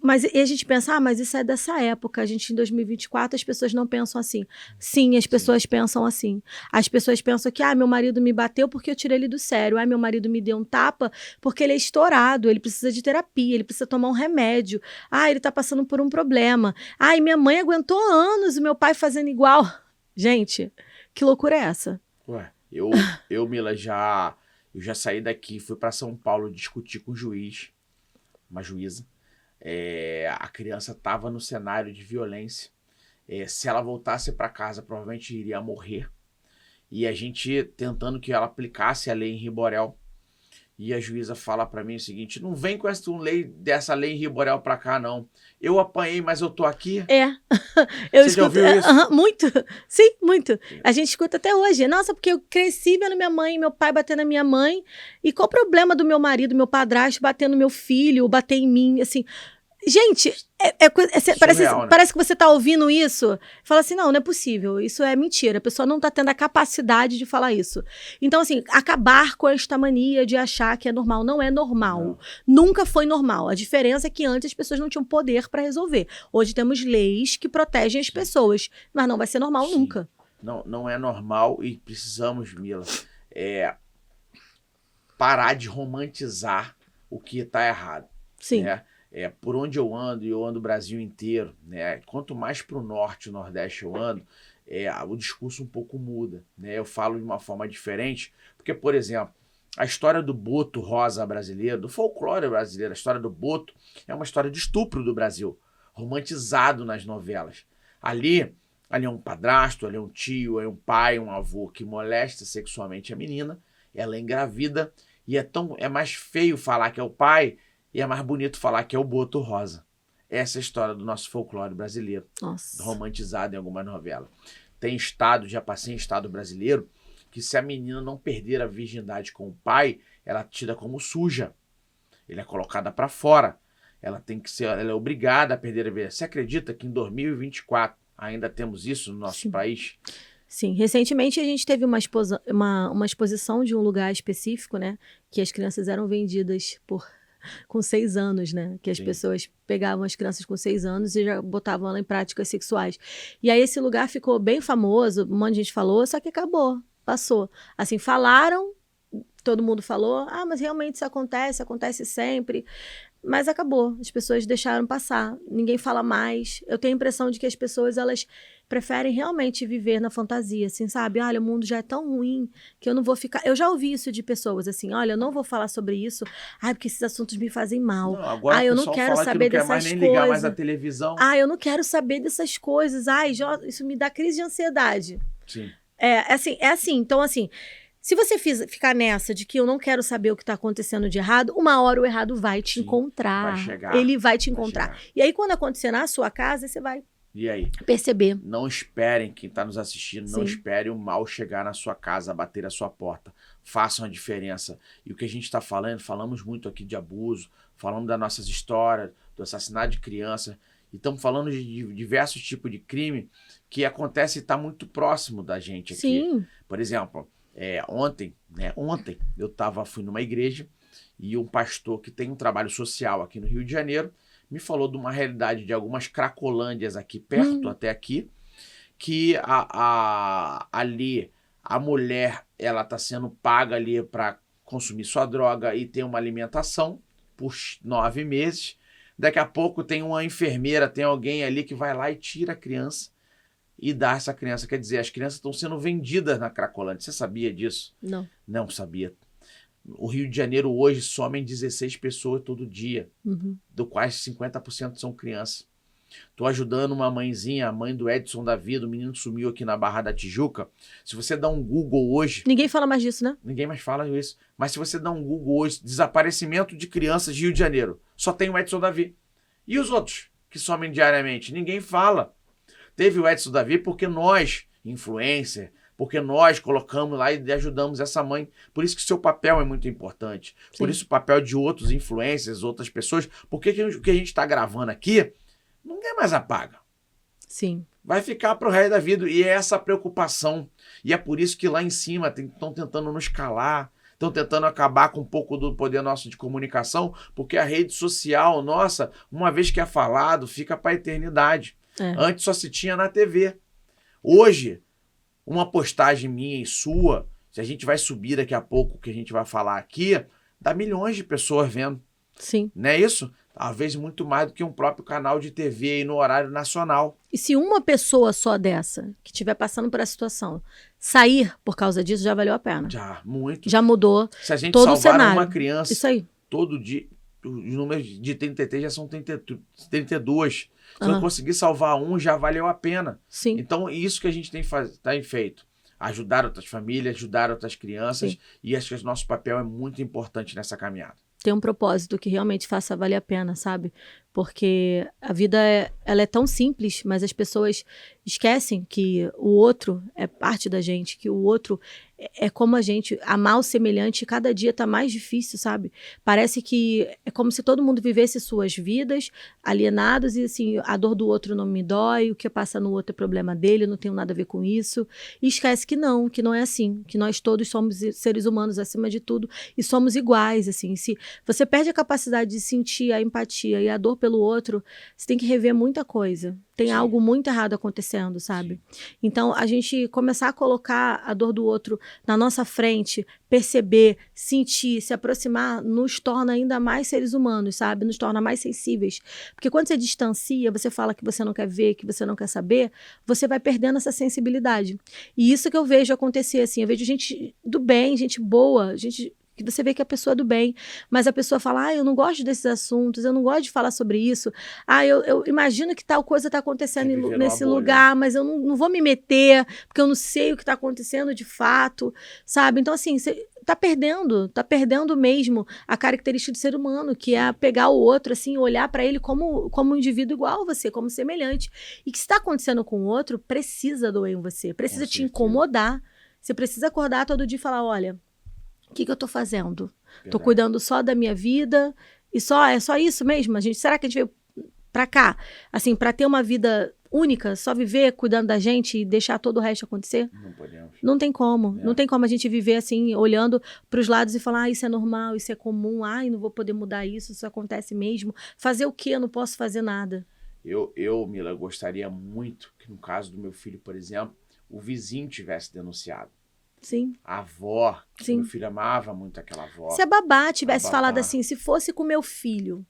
Mas e a gente pensa, mas isso é dessa época, a gente em 2024 as pessoas não pensam assim. Sim, as pessoas pensam assim. As pessoas pensam que, meu marido me bateu porque eu tirei ele do sério, meu marido me deu um tapa porque ele é estourado, ele precisa de terapia, ele precisa tomar um remédio, ele tá passando por um problema, e minha mãe aguentou anos o meu pai fazendo igual. Gente, que loucura é essa? Mila, eu já saí daqui, fui para São Paulo discutir com uma juíza. A criança estava no cenário de violência. Se ela voltasse para casa, provavelmente iria morrer. E a gente tentando que ela aplicasse a lei em Riborel. E a juíza fala para mim o seguinte: não vem com dessa lei em Riborel para cá, não. Eu apanhei, mas eu tô aqui. Você já ouviu isso? Muito. Sim, muito. A gente escuta até hoje. Nossa, porque eu cresci vendo minha mãe, meu pai bater na minha mãe. E qual o problema do meu marido, meu padrasto, bater no meu filho, bater em mim, assim... Gente, parece que você está ouvindo isso, fala assim, não é possível, isso é mentira, a pessoa não está tendo a capacidade de falar isso. Então, assim, acabar com esta mania de achar que é normal, não é normal. Não. Nunca foi normal. A diferença é que antes as pessoas não tinham poder para resolver. Hoje temos leis que protegem as pessoas, mas não vai ser normal nunca. Não é normal e precisamos, Mila, parar de romantizar o que está errado. Sim. Né? Por onde eu ando o Brasil inteiro, né? Quanto mais para o norte e nordeste eu ando, o discurso um pouco muda, né? Eu falo de uma forma diferente, porque, por exemplo, a história do boto rosa brasileiro, do folclore brasileiro, a história do boto é uma história de estupro do Brasil, romantizado nas novelas. Ali é um padrasto, ali é um tio, é um pai, um avô que molesta sexualmente a menina, ela é engravida, e é mais feio falar que é o pai, e é mais bonito falar que é o boto rosa. Essa é a história do nosso folclore brasileiro. Nossa. Romantizado em algumas novelas. Já passei em estado brasileiro, que se a menina não perder a virgindade com o pai, ela é tida como suja. Ela é colocada para fora. Ela é obrigada a perder a virgindade. Você acredita que em 2024 ainda temos isso no nosso país? Sim, recentemente a gente teve uma exposição de um lugar específico, né? Que as crianças eram vendidas com 6 anos, né? Que as pessoas pegavam as crianças com 6 anos e já botavam ela em práticas sexuais. E aí esse lugar ficou bem famoso, um monte de gente falou, só que acabou, passou. Assim, falaram, todo mundo falou, mas realmente isso acontece sempre. Mas acabou, as pessoas deixaram passar, ninguém fala mais. Eu tenho a impressão de que as pessoas, elas preferem realmente viver na fantasia, assim, sabe? Olha, o mundo já é tão ruim que eu não vou ficar... Eu já ouvi isso de pessoas, assim, olha, eu não vou falar sobre isso, porque esses assuntos me fazem mal. Não, agora o Eu não pessoal quero fala que saber não quer mais dessas nem ligar mais a coisas. televisão. Eu não quero saber dessas coisas. Isso me dá crise de ansiedade. Sim. É assim. Então, assim, se você ficar nessa de que eu não quero saber o que está acontecendo de errado, uma hora o errado vai te encontrar. Vai chegar. Ele vai te encontrar. E aí, quando acontecer na sua casa, você vai perceber. Não esperem, quem está nos assistindo, não espere o mal chegar na sua casa, bater a sua porta. Façam a diferença. E o que a gente está falamos muito aqui de abuso, falamos das nossas histórias, do assassinato de criança, e estamos falando de diversos tipos de crime que acontece e está muito próximo da gente aqui. Sim. Por exemplo, ontem eu fui numa igreja e um pastor que tem um trabalho social aqui no Rio de Janeiro me falou de uma realidade de algumas cracolândias aqui perto, até aqui, que ali a mulher ela está sendo paga ali para consumir sua droga e ter uma alimentação por 9 meses. Daqui a pouco tem uma enfermeira, tem alguém ali que vai lá e tira a criança e dá essa criança. Quer dizer, as crianças estão sendo vendidas na Cracolândia. Você sabia disso? Não. Não sabia. O Rio de Janeiro hoje somem 16 pessoas todo dia, do quais 50% são crianças. Estou ajudando uma mãezinha, a mãe do Edson da Vida, o menino sumiu aqui na Barra da Tijuca. Se você dá um Google hoje... Ninguém fala mais disso, né? Ninguém mais fala isso. Mas se você dá um Google hoje, desaparecimento de crianças de Rio de Janeiro, só tem o Edson Davi. E os outros que somem diariamente? Ninguém fala. Teve o Edson Davi porque nós, influencer, porque nós colocamos lá e ajudamos essa mãe. Por isso que seu papel é muito importante. Sim. Por isso o papel de outros influencers, outras pessoas. Porque o que a gente está gravando aqui, ninguém mais apaga. Sim. Vai ficar para o resto da vida. E é essa preocupação. E é por isso que lá em cima estão tentando nos calar, estão tentando acabar com um pouco do poder nosso de comunicação, porque a rede social nossa, uma vez que é falado, fica para a eternidade. Antes só se tinha na TV. Hoje, uma postagem minha e sua, se a gente vai subir daqui a pouco, o que a gente vai falar aqui, dá milhões de pessoas vendo. Sim. Não é isso? Talvez muito mais do que um próprio canal de TV aí no horário nacional. E se uma pessoa só dessa, que estiver passando por essa situação, sair por causa disso, já valeu a pena. Já, muito. Já mudou se a gente todo o salvar cenário. Uma criança isso aí. Todo dia, os números de 33 já são 32. Se eu conseguir salvar um, já valeu a pena. Sim. Então, isso que a gente tem feito. Ajudar outras famílias, ajudar outras crianças. Sim. E acho que o nosso papel é muito importante nessa caminhada. Ter um propósito que realmente faça valer a pena, sabe? Porque a vida ela é tão simples, mas as pessoas esquecem que o outro é parte da gente, que o outro é como a gente, amar o semelhante, cada dia tá mais difícil, sabe? Parece que é como se todo mundo vivesse suas vidas alienados e assim, a dor do outro não me dói, o que passa no outro é problema dele, eu não tenho nada a ver com isso. E esquece que não é assim, que nós todos somos seres humanos acima de tudo e somos iguais, assim. Se você perde a capacidade de sentir a empatia e a dor pelo outro, você tem que rever muita coisa. Tem algo muito errado acontecendo, sabe? Então, a gente começar a colocar a dor do outro na nossa frente, perceber, sentir, se aproximar, nos torna ainda mais seres humanos, sabe? Nos torna mais sensíveis. Porque quando você distancia, você fala que você não quer ver, que você não quer saber, você vai perdendo essa sensibilidade. E isso que eu vejo acontecer, assim. Eu vejo gente do bem, gente boa, gente que você vê que a pessoa é do bem, mas a pessoa fala, eu não gosto desses assuntos, eu não gosto de falar sobre isso, eu imagino que tal coisa está acontecendo nesse lugar, mas eu não vou me meter, porque eu não sei o que está acontecendo de fato, sabe? Então, assim, você tá perdendo mesmo a característica de ser humano, que é pegar o outro, assim, olhar para ele como um indivíduo igual a você, como semelhante. E que se está acontecendo com o outro, precisa doer em você, precisa te incomodar. Você precisa acordar todo dia e falar, olha, o que eu tô fazendo? Verdade. Tô cuidando só da minha vida e é só isso mesmo? Será que a gente veio pra cá, assim, pra ter uma vida única, só viver cuidando da gente e deixar todo o resto acontecer? Não podemos. Não tem como. Não tem como a gente viver assim, olhando pros lados e falar, isso é normal, isso é comum, não vou poder mudar isso acontece mesmo. Fazer o quê? Eu não posso fazer nada. Mila, gostaria muito que no caso do meu filho, por exemplo, o vizinho tivesse denunciado. Sim. A avó, Sim. Meu filho amava muito aquela avó. Se a babá tivesse falado assim, se fosse com meu filho,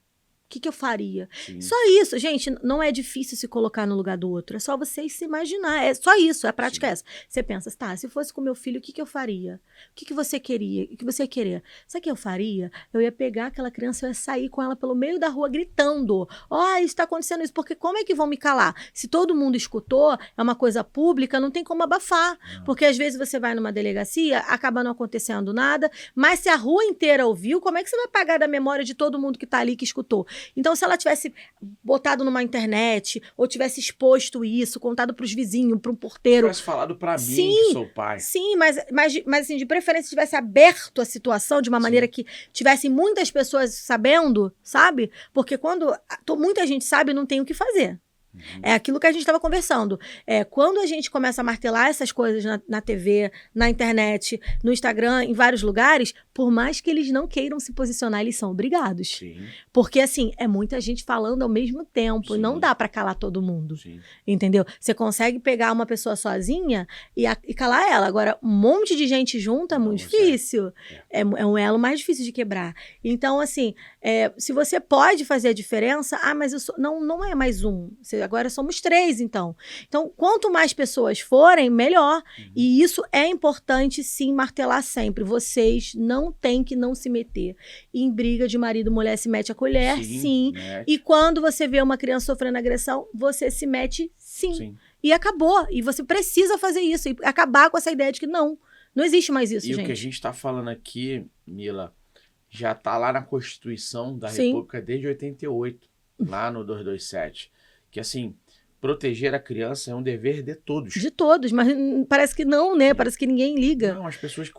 O que eu faria? Sim. Só isso, gente, não é difícil se colocar no lugar do outro, é só você se imaginar, é só isso, a prática é essa. Você pensa, tá, se fosse com meu filho, o que eu faria? O que você queria? O que você ia querer? Sabe o que eu faria? Eu ia pegar aquela criança, eu ia sair com ela pelo meio da rua gritando, ó, isso tá acontecendo isso, porque como é que vão me calar? Se todo mundo escutou, é uma coisa pública, não tem como abafar, porque às vezes você vai numa delegacia, acaba não acontecendo nada, mas se a rua inteira ouviu, como é que você vai apagar da memória de todo mundo que tá ali, que escutou? Então, se ela tivesse botado numa internet, ou tivesse exposto isso, contado pros vizinhos, para um porteiro... Tivesse falado pra mim sim, que sou pai. Sim, mas assim, de preferência, tivesse aberto a situação de uma maneira que tivessem muitas pessoas sabendo, sabe? Porque quando muita gente sabe, não tem o que fazer. É aquilo que a gente estava conversando. Quando a gente começa a martelar essas coisas na TV, na internet, no Instagram, em vários lugares, por mais que eles não queiram se posicionar, eles são obrigados. Sim. Porque, assim, é muita gente falando ao mesmo tempo. Sim. Não dá para calar todo mundo. Sim. Entendeu? Você consegue pegar uma pessoa sozinha e calar ela. Agora, um monte de gente junto é muito difícil. É um elo mais difícil de quebrar. Então, assim, se você pode fazer a diferença, mas não é mais um. Agora somos 3, então. Então, quanto mais pessoas forem, melhor. E isso é importante, sim, martelar sempre. Vocês não têm que não se meter em briga de marido e mulher, se mete a colher, sim. E quando você vê uma criança sofrendo agressão, você se mete, sim. E acabou. E você precisa fazer isso. E acabar com essa ideia de que não existe mais isso, gente. E o que a gente está falando aqui, Mila, já está lá na Constituição da República desde 88, lá no 227. Que, assim, proteger a criança é um dever de todos. De todos, mas parece que não, né? Parece que ninguém liga. Não, as pessoas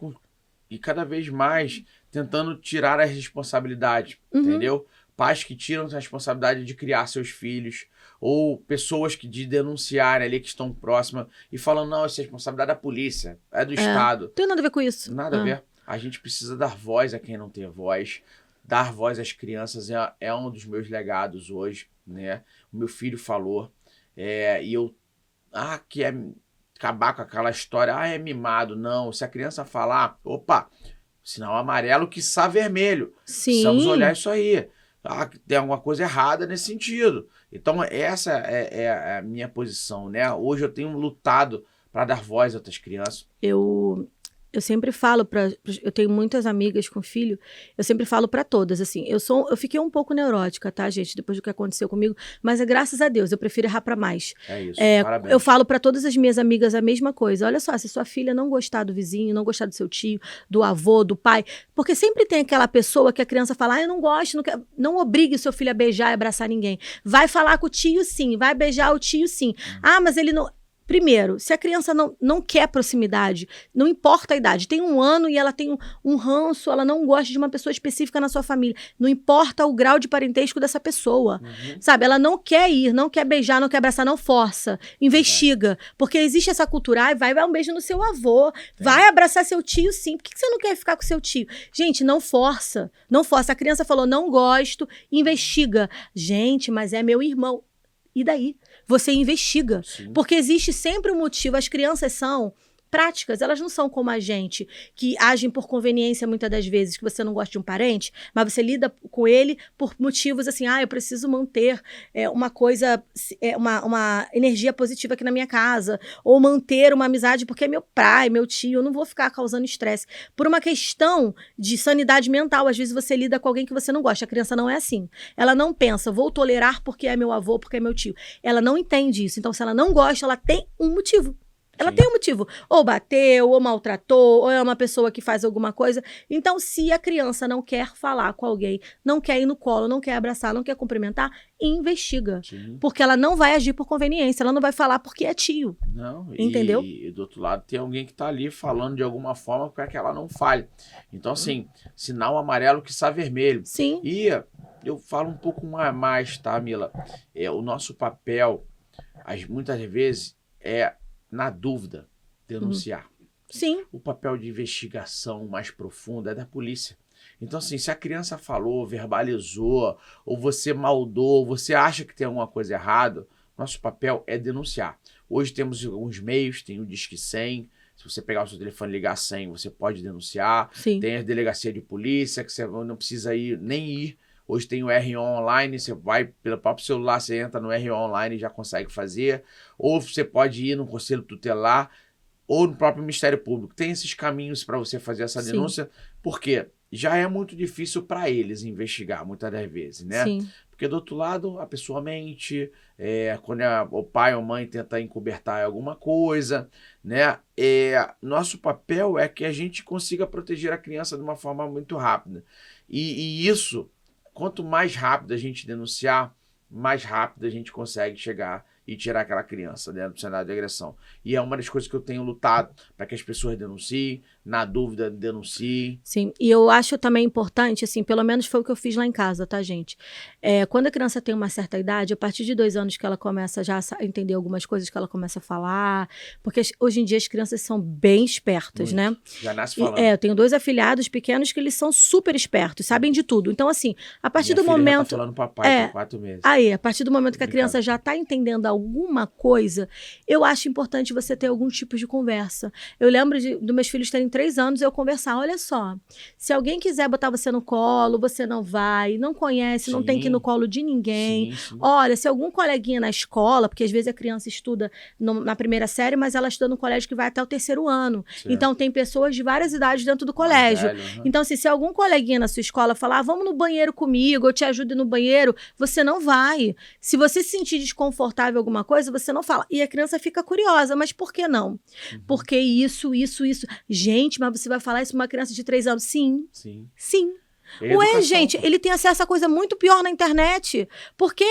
e cada vez mais tentando tirar as responsabilidades, entendeu? Pais que tiram a responsabilidade de criar seus filhos, ou pessoas de denunciarem ali que estão próximas e falando, não, isso é responsabilidade da polícia, é do Estado. Não tem nada a ver com isso. Nada a ver. A gente precisa dar voz a quem não tem voz. Dar voz às crianças é um dos meus legados hoje, né? O meu filho falou, e eu... que é acabar com aquela história, é mimado. Não, se a criança falar, opa, sinal amarelo, quiçá vermelho. Sim. Precisamos olhar isso aí. Tem alguma coisa errada nesse sentido. Então, essa é a minha posição, né? Hoje eu tenho lutado para dar voz a outras crianças. Eu sempre falo eu tenho muitas amigas com filho, eu sempre falo para todas, assim, eu fiquei um pouco neurótica, tá, gente, depois do que aconteceu comigo, mas graças a Deus, eu prefiro errar para mais. É isso, parabéns. Eu falo para todas as minhas amigas a mesma coisa, olha só, se sua filha não gostar do vizinho, não gostar do seu tio, do avô, do pai, porque sempre tem aquela pessoa que a criança fala, eu não gosto, não obrigue o seu filho a beijar e abraçar ninguém, vai falar com o tio sim, vai beijar o tio sim, mas ele não... Primeiro, se a criança não quer proximidade, não importa a idade, tem 1 ano e ela tem um ranço, ela não gosta de uma pessoa específica na sua família, não importa o grau de parentesco dessa pessoa, sabe? Ela não quer ir, não quer beijar, não quer abraçar, não força, investiga, porque existe essa cultura, vai dar um beijo no seu avô, vai abraçar seu tio sim, por que você não quer ficar com seu tio? Gente, não força, a criança falou, não gosto, investiga. Gente, mas é meu irmão. E daí? Você investiga. Sim. Porque existe sempre um motivo. As crianças são práticas, elas não são como a gente, que agem por conveniência muitas das vezes, que você não gosta de um parente, mas você lida com ele por motivos assim, eu preciso manter uma coisa, uma energia positiva aqui na minha casa, ou manter uma amizade porque é meu pai, meu tio, eu não vou ficar causando estresse. Por uma questão de sanidade mental, às vezes você lida com alguém que você não gosta, a criança não é assim. Ela não pensa, vou tolerar porque é meu avô, porque é meu tio. Ela não entende isso, então se ela não gosta, ela tem um motivo. Ela tem um motivo. Ou bateu, ou maltratou, ou é uma pessoa que faz alguma coisa. Então, se a criança não quer falar com alguém, não quer ir no colo, não quer abraçar, não quer cumprimentar, investiga. Sim. Porque ela não vai agir por conveniência, ela não vai falar porque é tio. Não, entendeu? E do outro lado tem alguém que tá ali falando de alguma forma para que ela não fale. Então, assim, sinal amarelo que está vermelho. Sim. E eu falo um pouco mais, tá, Mila? O nosso papel, muitas vezes, na dúvida, denunciar. Sim. O papel de investigação mais profundo é da polícia. Então, assim, se a criança falou, verbalizou, ou você maldou, você acha que tem alguma coisa errada, nosso papel é denunciar. Hoje temos alguns meios, tem o Disque 100, se você pegar o seu telefone e ligar 100, você pode denunciar. Sim. Tem a delegacia de polícia, que você não precisa nem ir. Hoje tem o RO Online, você vai pelo próprio celular, você entra no RO Online e já consegue fazer. Ou você pode ir no conselho tutelar ou no próprio Ministério Público. Tem esses caminhos para você fazer essa denúncia, porque já é muito difícil para eles investigar, muitas das vezes, né? Sim. Porque do outro lado, a pessoa mente, quando o pai ou mãe tenta encobertar alguma coisa, né? Nosso papel é que a gente consiga proteger a criança de uma forma muito rápida. E isso, quanto mais rápido a gente denunciar, mais rápido a gente consegue chegar e tirar aquela criança dentro do cenário de agressão. E é uma das coisas que eu tenho lutado para que as pessoas denunciem, na dúvida, denunciem. Sim, e eu acho também importante, assim, pelo menos foi o que eu fiz lá em casa, tá, gente? Quando a criança tem uma certa idade, a partir de 2 anos que ela começa já a entender algumas coisas, que ela começa a falar, porque hoje em dia as crianças são bem espertas, Muito. né? Já nasce falando. Eu tenho 2 afilhados pequenos que eles são super espertos, sabem de tudo. Então, assim, a partir do Minha filha momento... já tá falando papai com 4 meses. Aí, a partir do momento que a Obrigado. criança já está entendendo alguma coisa, eu acho importante você ter algum tipo de conversa. Eu lembro dos meus filhos terem 3 anos e eu conversar, olha só, se alguém quiser botar você no colo, você não vai, não conhece, não tem que ir no colo de ninguém. Sim. Olha, se algum coleguinha na escola, porque às vezes a criança estuda na primeira série, mas ela estuda no colégio que vai até o 3º ano. Certo. Então, tem pessoas de várias idades dentro do colégio. Mais velho, Então, assim, se algum coleguinha na sua escola falar, vamos no banheiro comigo, eu te ajudo no banheiro, você não vai. Se você se sentir desconfortável em alguma coisa, você não fala. E a criança fica curiosa, mas por que não? Porque isso. Gente, mas você vai falar isso pra uma criança de 3 anos? Sim. Ué, gente, ele tem acesso a coisa muito pior na internet. Por que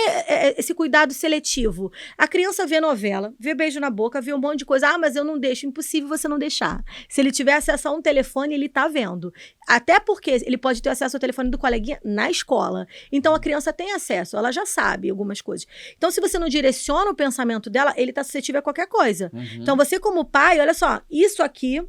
esse cuidado seletivo? A criança vê novela, vê beijo na boca, vê um monte de coisa. Ah, mas eu não deixo. Impossível você não deixar. Se ele tiver acesso a um telefone, ele tá vendo. Até porque ele pode ter acesso ao telefone do coleguinha na escola. Então, a criança tem acesso, ela já sabe algumas coisas. Então, se você não direciona o pensamento dela, ele tá suscetível a qualquer coisa. Então, você como pai, olha só, isso aqui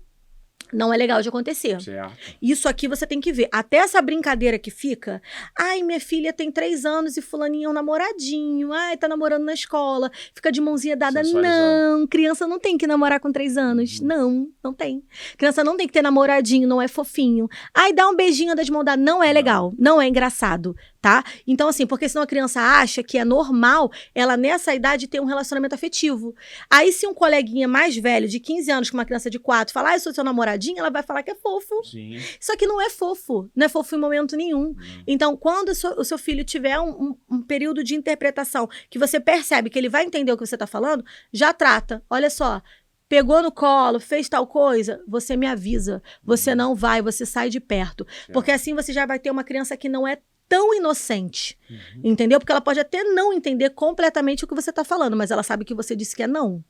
não é legal de acontecer. Certo. Isso aqui você tem que ver. Até essa brincadeira que fica. Ai, minha filha tem 3 anos e fulaninho é um namoradinho. Ai, tá namorando na escola. Fica de mãozinha dada. Não, criança não tem que namorar com 3 anos. Não tem. Criança não tem que ter namoradinho, não é fofinho. Ai, dá um beijinho das mãos dadas. Não é legal, não é engraçado, tá? Então, assim, porque senão a criança acha que é normal ela nessa idade ter um relacionamento afetivo. Aí, se um coleguinha mais velho, de 15 anos, com uma criança de 4, falar, eu sou seu namoradinho, ela vai falar que é fofo. Sim. Só que não é fofo. Não é fofo em momento nenhum. Então, quando o seu filho tiver um período de interpretação que você percebe que ele vai entender o que você está falando, já trata. Olha só, pegou no colo, fez tal coisa, você me avisa. Você não vai, você sai de perto. Porque assim você já vai ter uma criança que não é tão inocente, entendeu? Porque ela pode até não entender completamente o que você está falando, mas ela sabe que você disse que é não.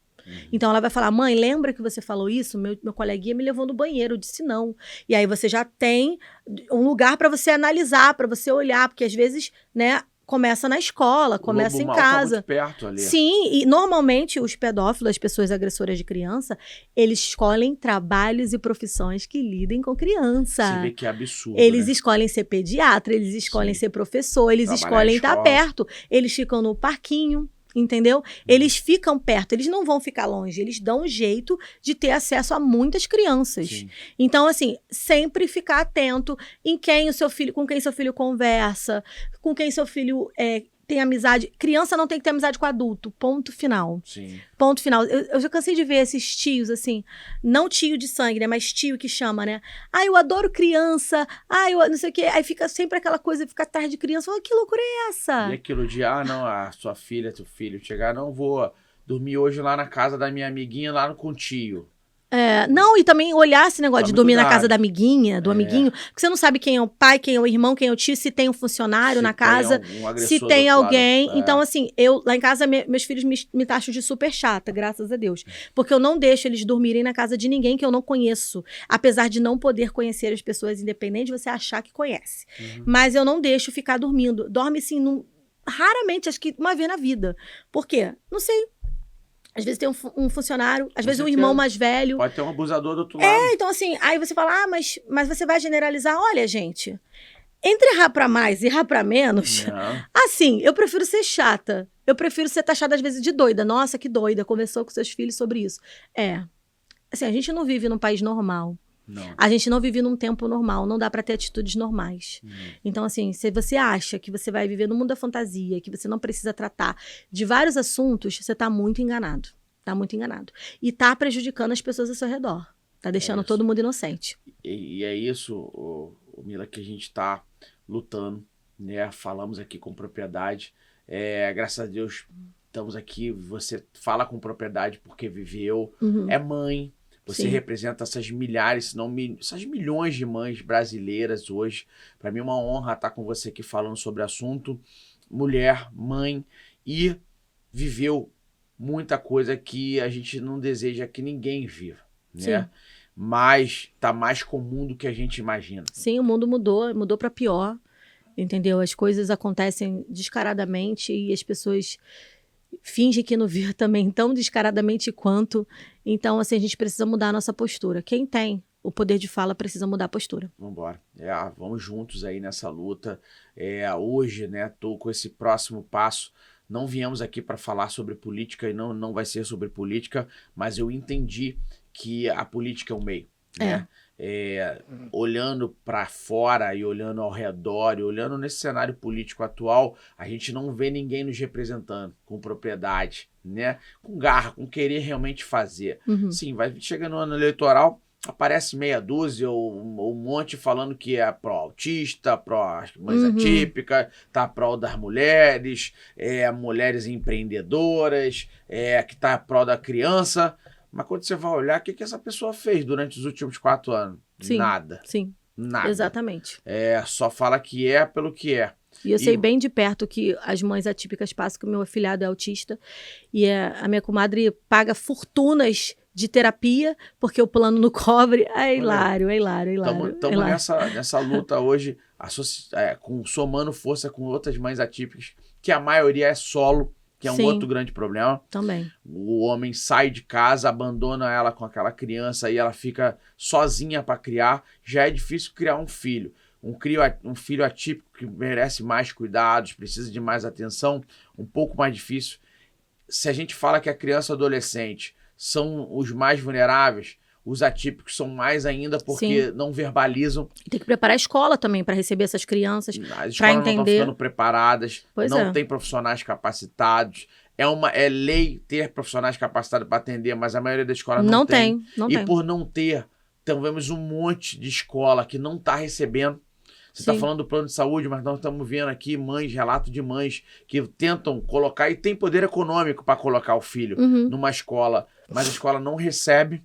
Então ela vai falar, mãe, lembra que você falou isso? Meu coleguinha me levou no banheiro, eu disse não. E aí você já tem um lugar para você analisar, para você olhar, porque às vezes, né, começa na escola, começa em casa. Tá muito perto ali. Sim, e normalmente os pedófilos, as pessoas agressoras de criança, eles escolhem trabalhos e profissões que lidem com criança. Você vê que é absurdo, Eles né? escolhem ser pediatra, eles escolhem ser professor, eles escolhem estar perto, eles ficam no parquinho. Entendeu? Eles ficam perto, eles não vão ficar longe, eles dão um jeito de ter acesso a muitas crianças. Sim. Então, assim, sempre ficar atento em quem o seu filho, com quem seu filho conversa, com quem seu filho tem amizade. Criança não tem que ter amizade com adulto, ponto final. Sim. Ponto final. Eu já cansei de ver esses tios, assim, não tio de sangue, né, mas tio que chama, né? Ah, eu adoro criança, eu não sei o quê. Aí fica sempre aquela coisa, fica tarde de criança. Que loucura é essa? E aquilo de, não, a sua filha, teu filho chegar, não vou dormir hoje lá na casa da minha amiguinha, lá com o tio. Não, e também olhar esse negócio de dormir na casa da amiguinha, do amiguinho, porque você não sabe quem é o pai, quem é o irmão, quem é o tio, se tem um funcionário na casa, se tem alguém. Então, assim, lá em casa, meus filhos me taxam de super chata, graças a Deus. Porque eu não deixo eles dormirem na casa de ninguém que eu não conheço. Apesar de não poder conhecer as pessoas, independente de você achar que conhece. Mas eu não deixo ficar dormindo. Dorme, assim, raramente, acho que uma vez na vida. Por quê? Não sei. Às vezes tem um funcionário, às vezes um irmão mais velho. Pode ter um abusador do outro lado. Então assim, aí você fala, mas você vai generalizar? Olha, gente, entre errar pra mais e errar pra menos, assim, eu prefiro ser chata. Eu prefiro ser taxada às vezes de doida. Nossa, que doida, conversou com seus filhos sobre isso. Assim, a gente não vive num país normal. Não. A gente não vive num tempo normal, não dá para ter atitudes normais. Então, assim, se você acha que você vai viver no mundo da fantasia, que você não precisa tratar de vários assuntos, você tá muito enganado. Tá muito enganado. E tá prejudicando as pessoas ao seu redor. Tá deixando todo mundo inocente. E é isso, Mila, que a gente tá lutando, né? Falamos aqui com propriedade. Graças a Deus, estamos aqui. Você fala com propriedade porque viveu. É mãe. Você representa essas milhares, se não essas milhões de mães brasileiras hoje. Para mim é uma honra estar com você aqui falando sobre o assunto. Mulher, mãe, e viveu muita coisa que a gente não deseja que ninguém viva, né? Sim. Mas tá mais comum do que a gente imagina. Sim, o mundo mudou para pior, entendeu? As coisas acontecem descaradamente e as pessoas fingem que não viram também tão descaradamente quanto. Então, assim, a gente precisa mudar a nossa postura. Quem tem o poder de fala precisa mudar a postura. Vamos embora. Vamos juntos aí nessa luta. Hoje, né, tô com esse próximo passo. Não viemos aqui para falar sobre política e não vai ser sobre política, mas eu entendi que a política é um meio, né? Olhando para fora e olhando ao redor e olhando nesse cenário político atual, a gente não vê ninguém nos representando com propriedade, né? Com garra, com querer realmente fazer. Sim, vai chegando no ano eleitoral, aparece meia dúzia ou um monte falando que é pró-autista, pró-mães atípicas, tá pró das mulheres, mulheres empreendedoras, que tá pró da criança. Mas quando você vai olhar, o que essa pessoa fez durante os últimos 4 anos? Sim, Nada. Sim. Nada. Exatamente. Só fala que é pelo que é. E eu sei bem de perto que as mães atípicas passam, que o meu afilhado é autista, e a minha comadre paga fortunas de terapia, porque o plano não cobre. É hilário, é hilário, é hilário. Estamos nessa luta hoje, somando força com outras mães atípicas, que a maioria é solo, que é um outro grande problema. Também. O homem sai de casa, abandona ela com aquela criança e ela fica sozinha para criar. Já é difícil criar um filho. Um filho atípico que merece mais cuidados, precisa de mais atenção, um pouco mais difícil. Se a gente fala que a criança e o adolescente são os mais vulneráveis, os atípicos são mais ainda porque não verbalizam. Tem que preparar a escola também para receber essas crianças, para As escolas entender. não estão ficando preparadas, não tem profissionais capacitados. É lei ter profissionais capacitados para atender, mas a maioria da escola não tem. E por não ter, então vemos um monte de escola que não está recebendo. Você está falando do plano de saúde, mas nós estamos vendo aqui relato de mães que tentam colocar, e tem poder econômico para colocar o filho numa escola, mas a escola não recebe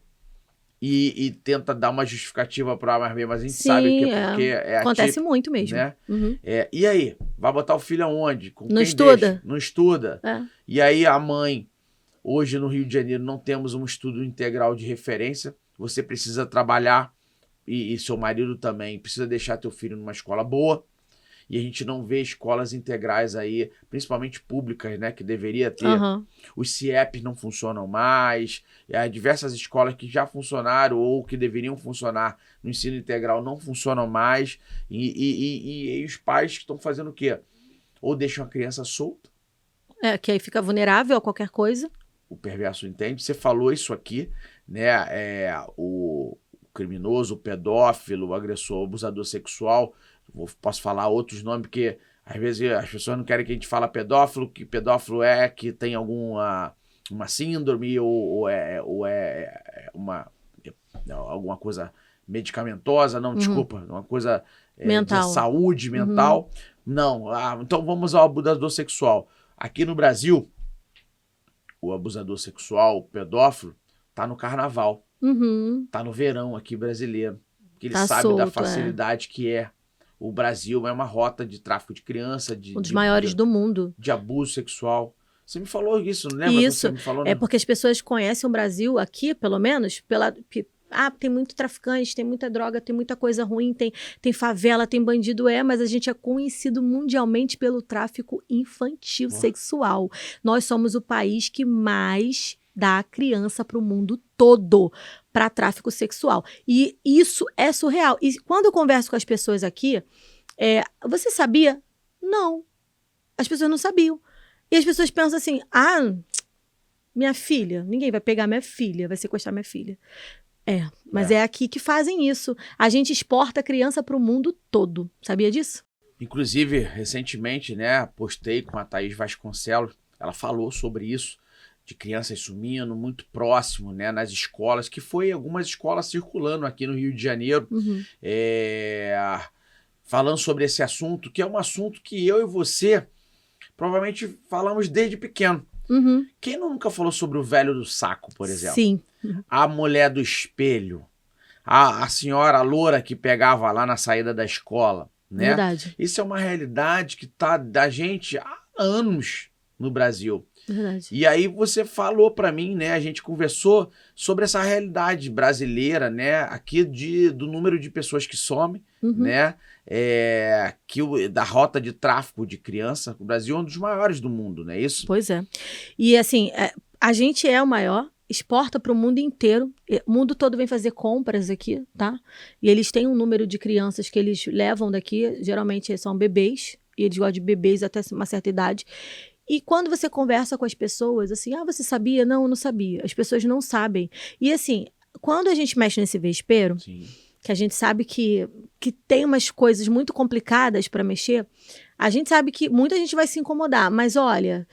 e tenta dar uma justificativa para A mais B, mas a gente sabe que é porque acontece muito mesmo. Né? E aí? Vai botar o filho aonde? Com não estuda. Deixa? Não estuda. E aí a mãe, hoje no Rio de Janeiro, não temos um estudo integral de referência. Você precisa trabalhar e seu marido também precisa deixar teu filho numa escola boa, e a gente não vê escolas integrais aí, principalmente públicas, né, que deveria ter. Os CIEPs não funcionam mais, há diversas escolas que já funcionaram ou que deveriam funcionar no ensino integral não funcionam mais, e os pais estão fazendo o quê? Ou deixam a criança solta. Que aí fica vulnerável a qualquer coisa. O perverso entende. Você falou isso aqui, né, o criminoso, o pedófilo, o agressor, o abusador sexual. Posso falar outros nomes, porque às vezes as pessoas não querem que a gente fale pedófilo, que pedófilo que tem alguma síndrome ou é alguma coisa medicamentosa, não, desculpa, uma coisa mental. De saúde mental. Não, então vamos ao abusador sexual. Aqui no Brasil, o abusador sexual, o pedófilo, tá no carnaval. Tá no verão aqui brasileiro. Porque ele sabe solto, da facilidade que é. O Brasil é uma rota de tráfico de criança. Um dos maiores do mundo. De abuso sexual. Você me falou isso, não lembra? Isso, você me falou, porque as pessoas conhecem o Brasil aqui, pelo menos, tem muito traficante, tem muita droga, tem muita coisa ruim, tem favela, tem bandido, mas a gente é conhecido mundialmente pelo tráfico infantil sexual. Nós somos o país que mais dá criança para o mundo todo para tráfico sexual. E isso é surreal. E quando eu converso com as pessoas aqui, você sabia? Não. As pessoas não sabiam. E as pessoas pensam assim, minha filha, ninguém vai pegar minha filha, vai sequestrar minha filha. Mas é aqui que fazem isso. A gente exporta criança para o mundo todo. Sabia disso? Inclusive, recentemente, né, postei com a Thaís Vasconcelos, ela falou sobre isso, de crianças sumindo muito próximo, né, nas escolas, que foi algumas escolas circulando aqui no Rio de Janeiro, falando sobre esse assunto, que é um assunto que eu e você provavelmente falamos desde pequeno. Quem nunca falou sobre o velho do saco, por exemplo? Sim. A mulher do espelho, a senhora loura que pegava lá na saída da escola, né? Verdade. Isso é uma realidade que tá da gente há anos no Brasil. Verdade. E aí você falou para mim, né? A gente conversou sobre essa realidade brasileira, né? Aqui do número de pessoas que somem, né? Da rota de tráfico de criança. O Brasil é um dos maiores do mundo, não é isso? Pois é. E assim, a gente é o maior, exporta para o mundo inteiro. O mundo todo vem fazer compras aqui, tá? E eles têm um número de crianças que eles levam daqui, geralmente são bebês, e eles gostam de bebês até uma certa idade. E quando você conversa com as pessoas, assim, você sabia? Não, eu não sabia. As pessoas não sabem. E assim, quando a gente mexe nesse vespeiro, que a gente sabe que tem umas coisas muito complicadas para mexer, a gente sabe que muita gente vai se incomodar. Mas olha,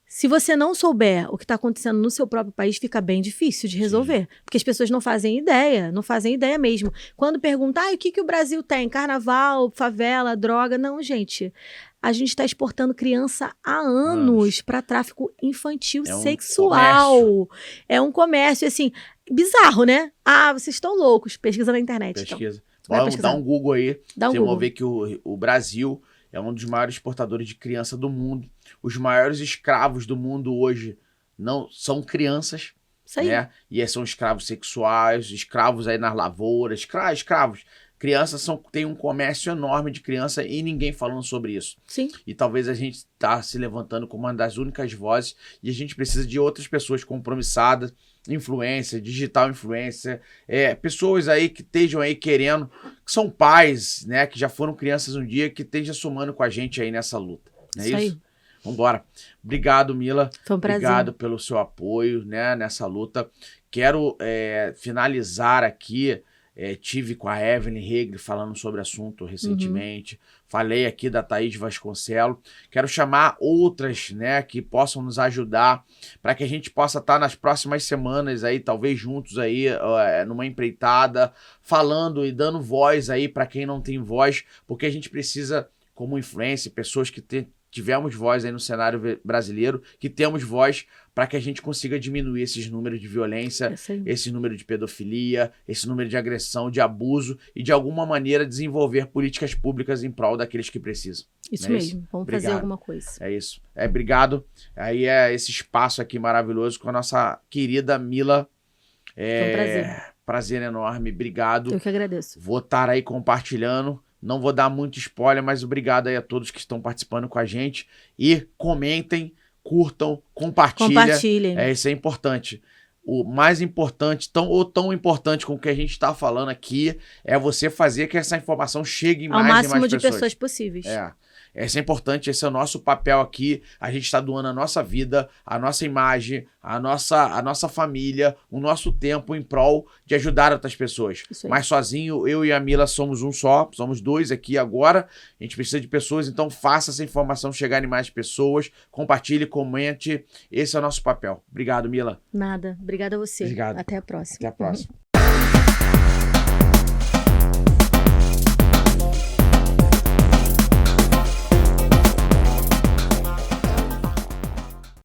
se você não souber o que está acontecendo no seu próprio país, fica bem difícil de resolver. Porque as pessoas não fazem ideia mesmo. Quando perguntam, o que o Brasil tem? Carnaval, favela, droga? Não, gente. A gente está exportando criança há anos para tráfico infantil sexual. É um comércio, assim, bizarro, né? Vocês estão loucos. Pesquisa na internet. Pesquisa. Então. Vamos dar um Google aí. Vocês Google. vão ver que o Brasil é um dos maiores exportadores de criança do mundo. Os maiores escravos do mundo hoje não são crianças. Isso aí. Né? E são escravos sexuais, escravos aí nas lavouras, escravos. Crianças têm um comércio enorme de criança e ninguém falando sobre isso. Sim. E talvez a gente está se levantando como uma das únicas vozes e a gente precisa de outras pessoas compromissadas, influência, digital influência, pessoas aí que estejam aí querendo, que são pais, né, que já foram crianças um dia, que estejam somando com a gente aí nessa luta. Não é isso? Aí. Vambora. Obrigado, Mila. Foi um prazer. Obrigado pelo seu apoio, né, nessa luta. Quero finalizar aqui. Tive com a Evelyn Regli falando sobre o assunto recentemente. Falei aqui da Thaís Vasconcelos. Quero chamar outras, né, que possam nos ajudar para que a gente possa estar nas próximas semanas aí, talvez juntos aí, numa empreitada, falando e dando voz aí para quem não tem voz, porque a gente precisa, como influência, pessoas que tivemos voz aí no cenário brasileiro, que temos voz para que a gente consiga diminuir esses números de violência, esse número de pedofilia, esse número de agressão, de abuso e de alguma maneira desenvolver políticas públicas em prol daqueles que precisam. Isso mesmo, vamos fazer alguma coisa. É isso. Obrigado. Aí esse espaço aqui maravilhoso com a nossa querida Mila. Foi um prazer. Prazer enorme, obrigado. Eu que agradeço. Vou estar aí compartilhando. Não vou dar muito spoiler, mas obrigado aí a todos que estão participando com a gente. E comentem, curtam, compartilhem. Isso é importante. O mais importante, tão importante com o que a gente está falando aqui, é você fazer que essa informação chegue em mais e mais pessoas. Ao máximo de pessoas possíveis. Esse é importante, esse é o nosso papel aqui. A gente está doando a nossa vida, a nossa imagem, a nossa família, o nosso tempo em prol de ajudar outras pessoas. Mas sozinho, eu e a Mila somos um só, somos dois aqui agora. A gente precisa de pessoas, então faça essa informação chegar em mais pessoas. Compartilhe, comente. Esse é o nosso papel. Obrigado, Mila. Nada. Obrigada a você. Obrigado. Até a próxima. Até a próxima.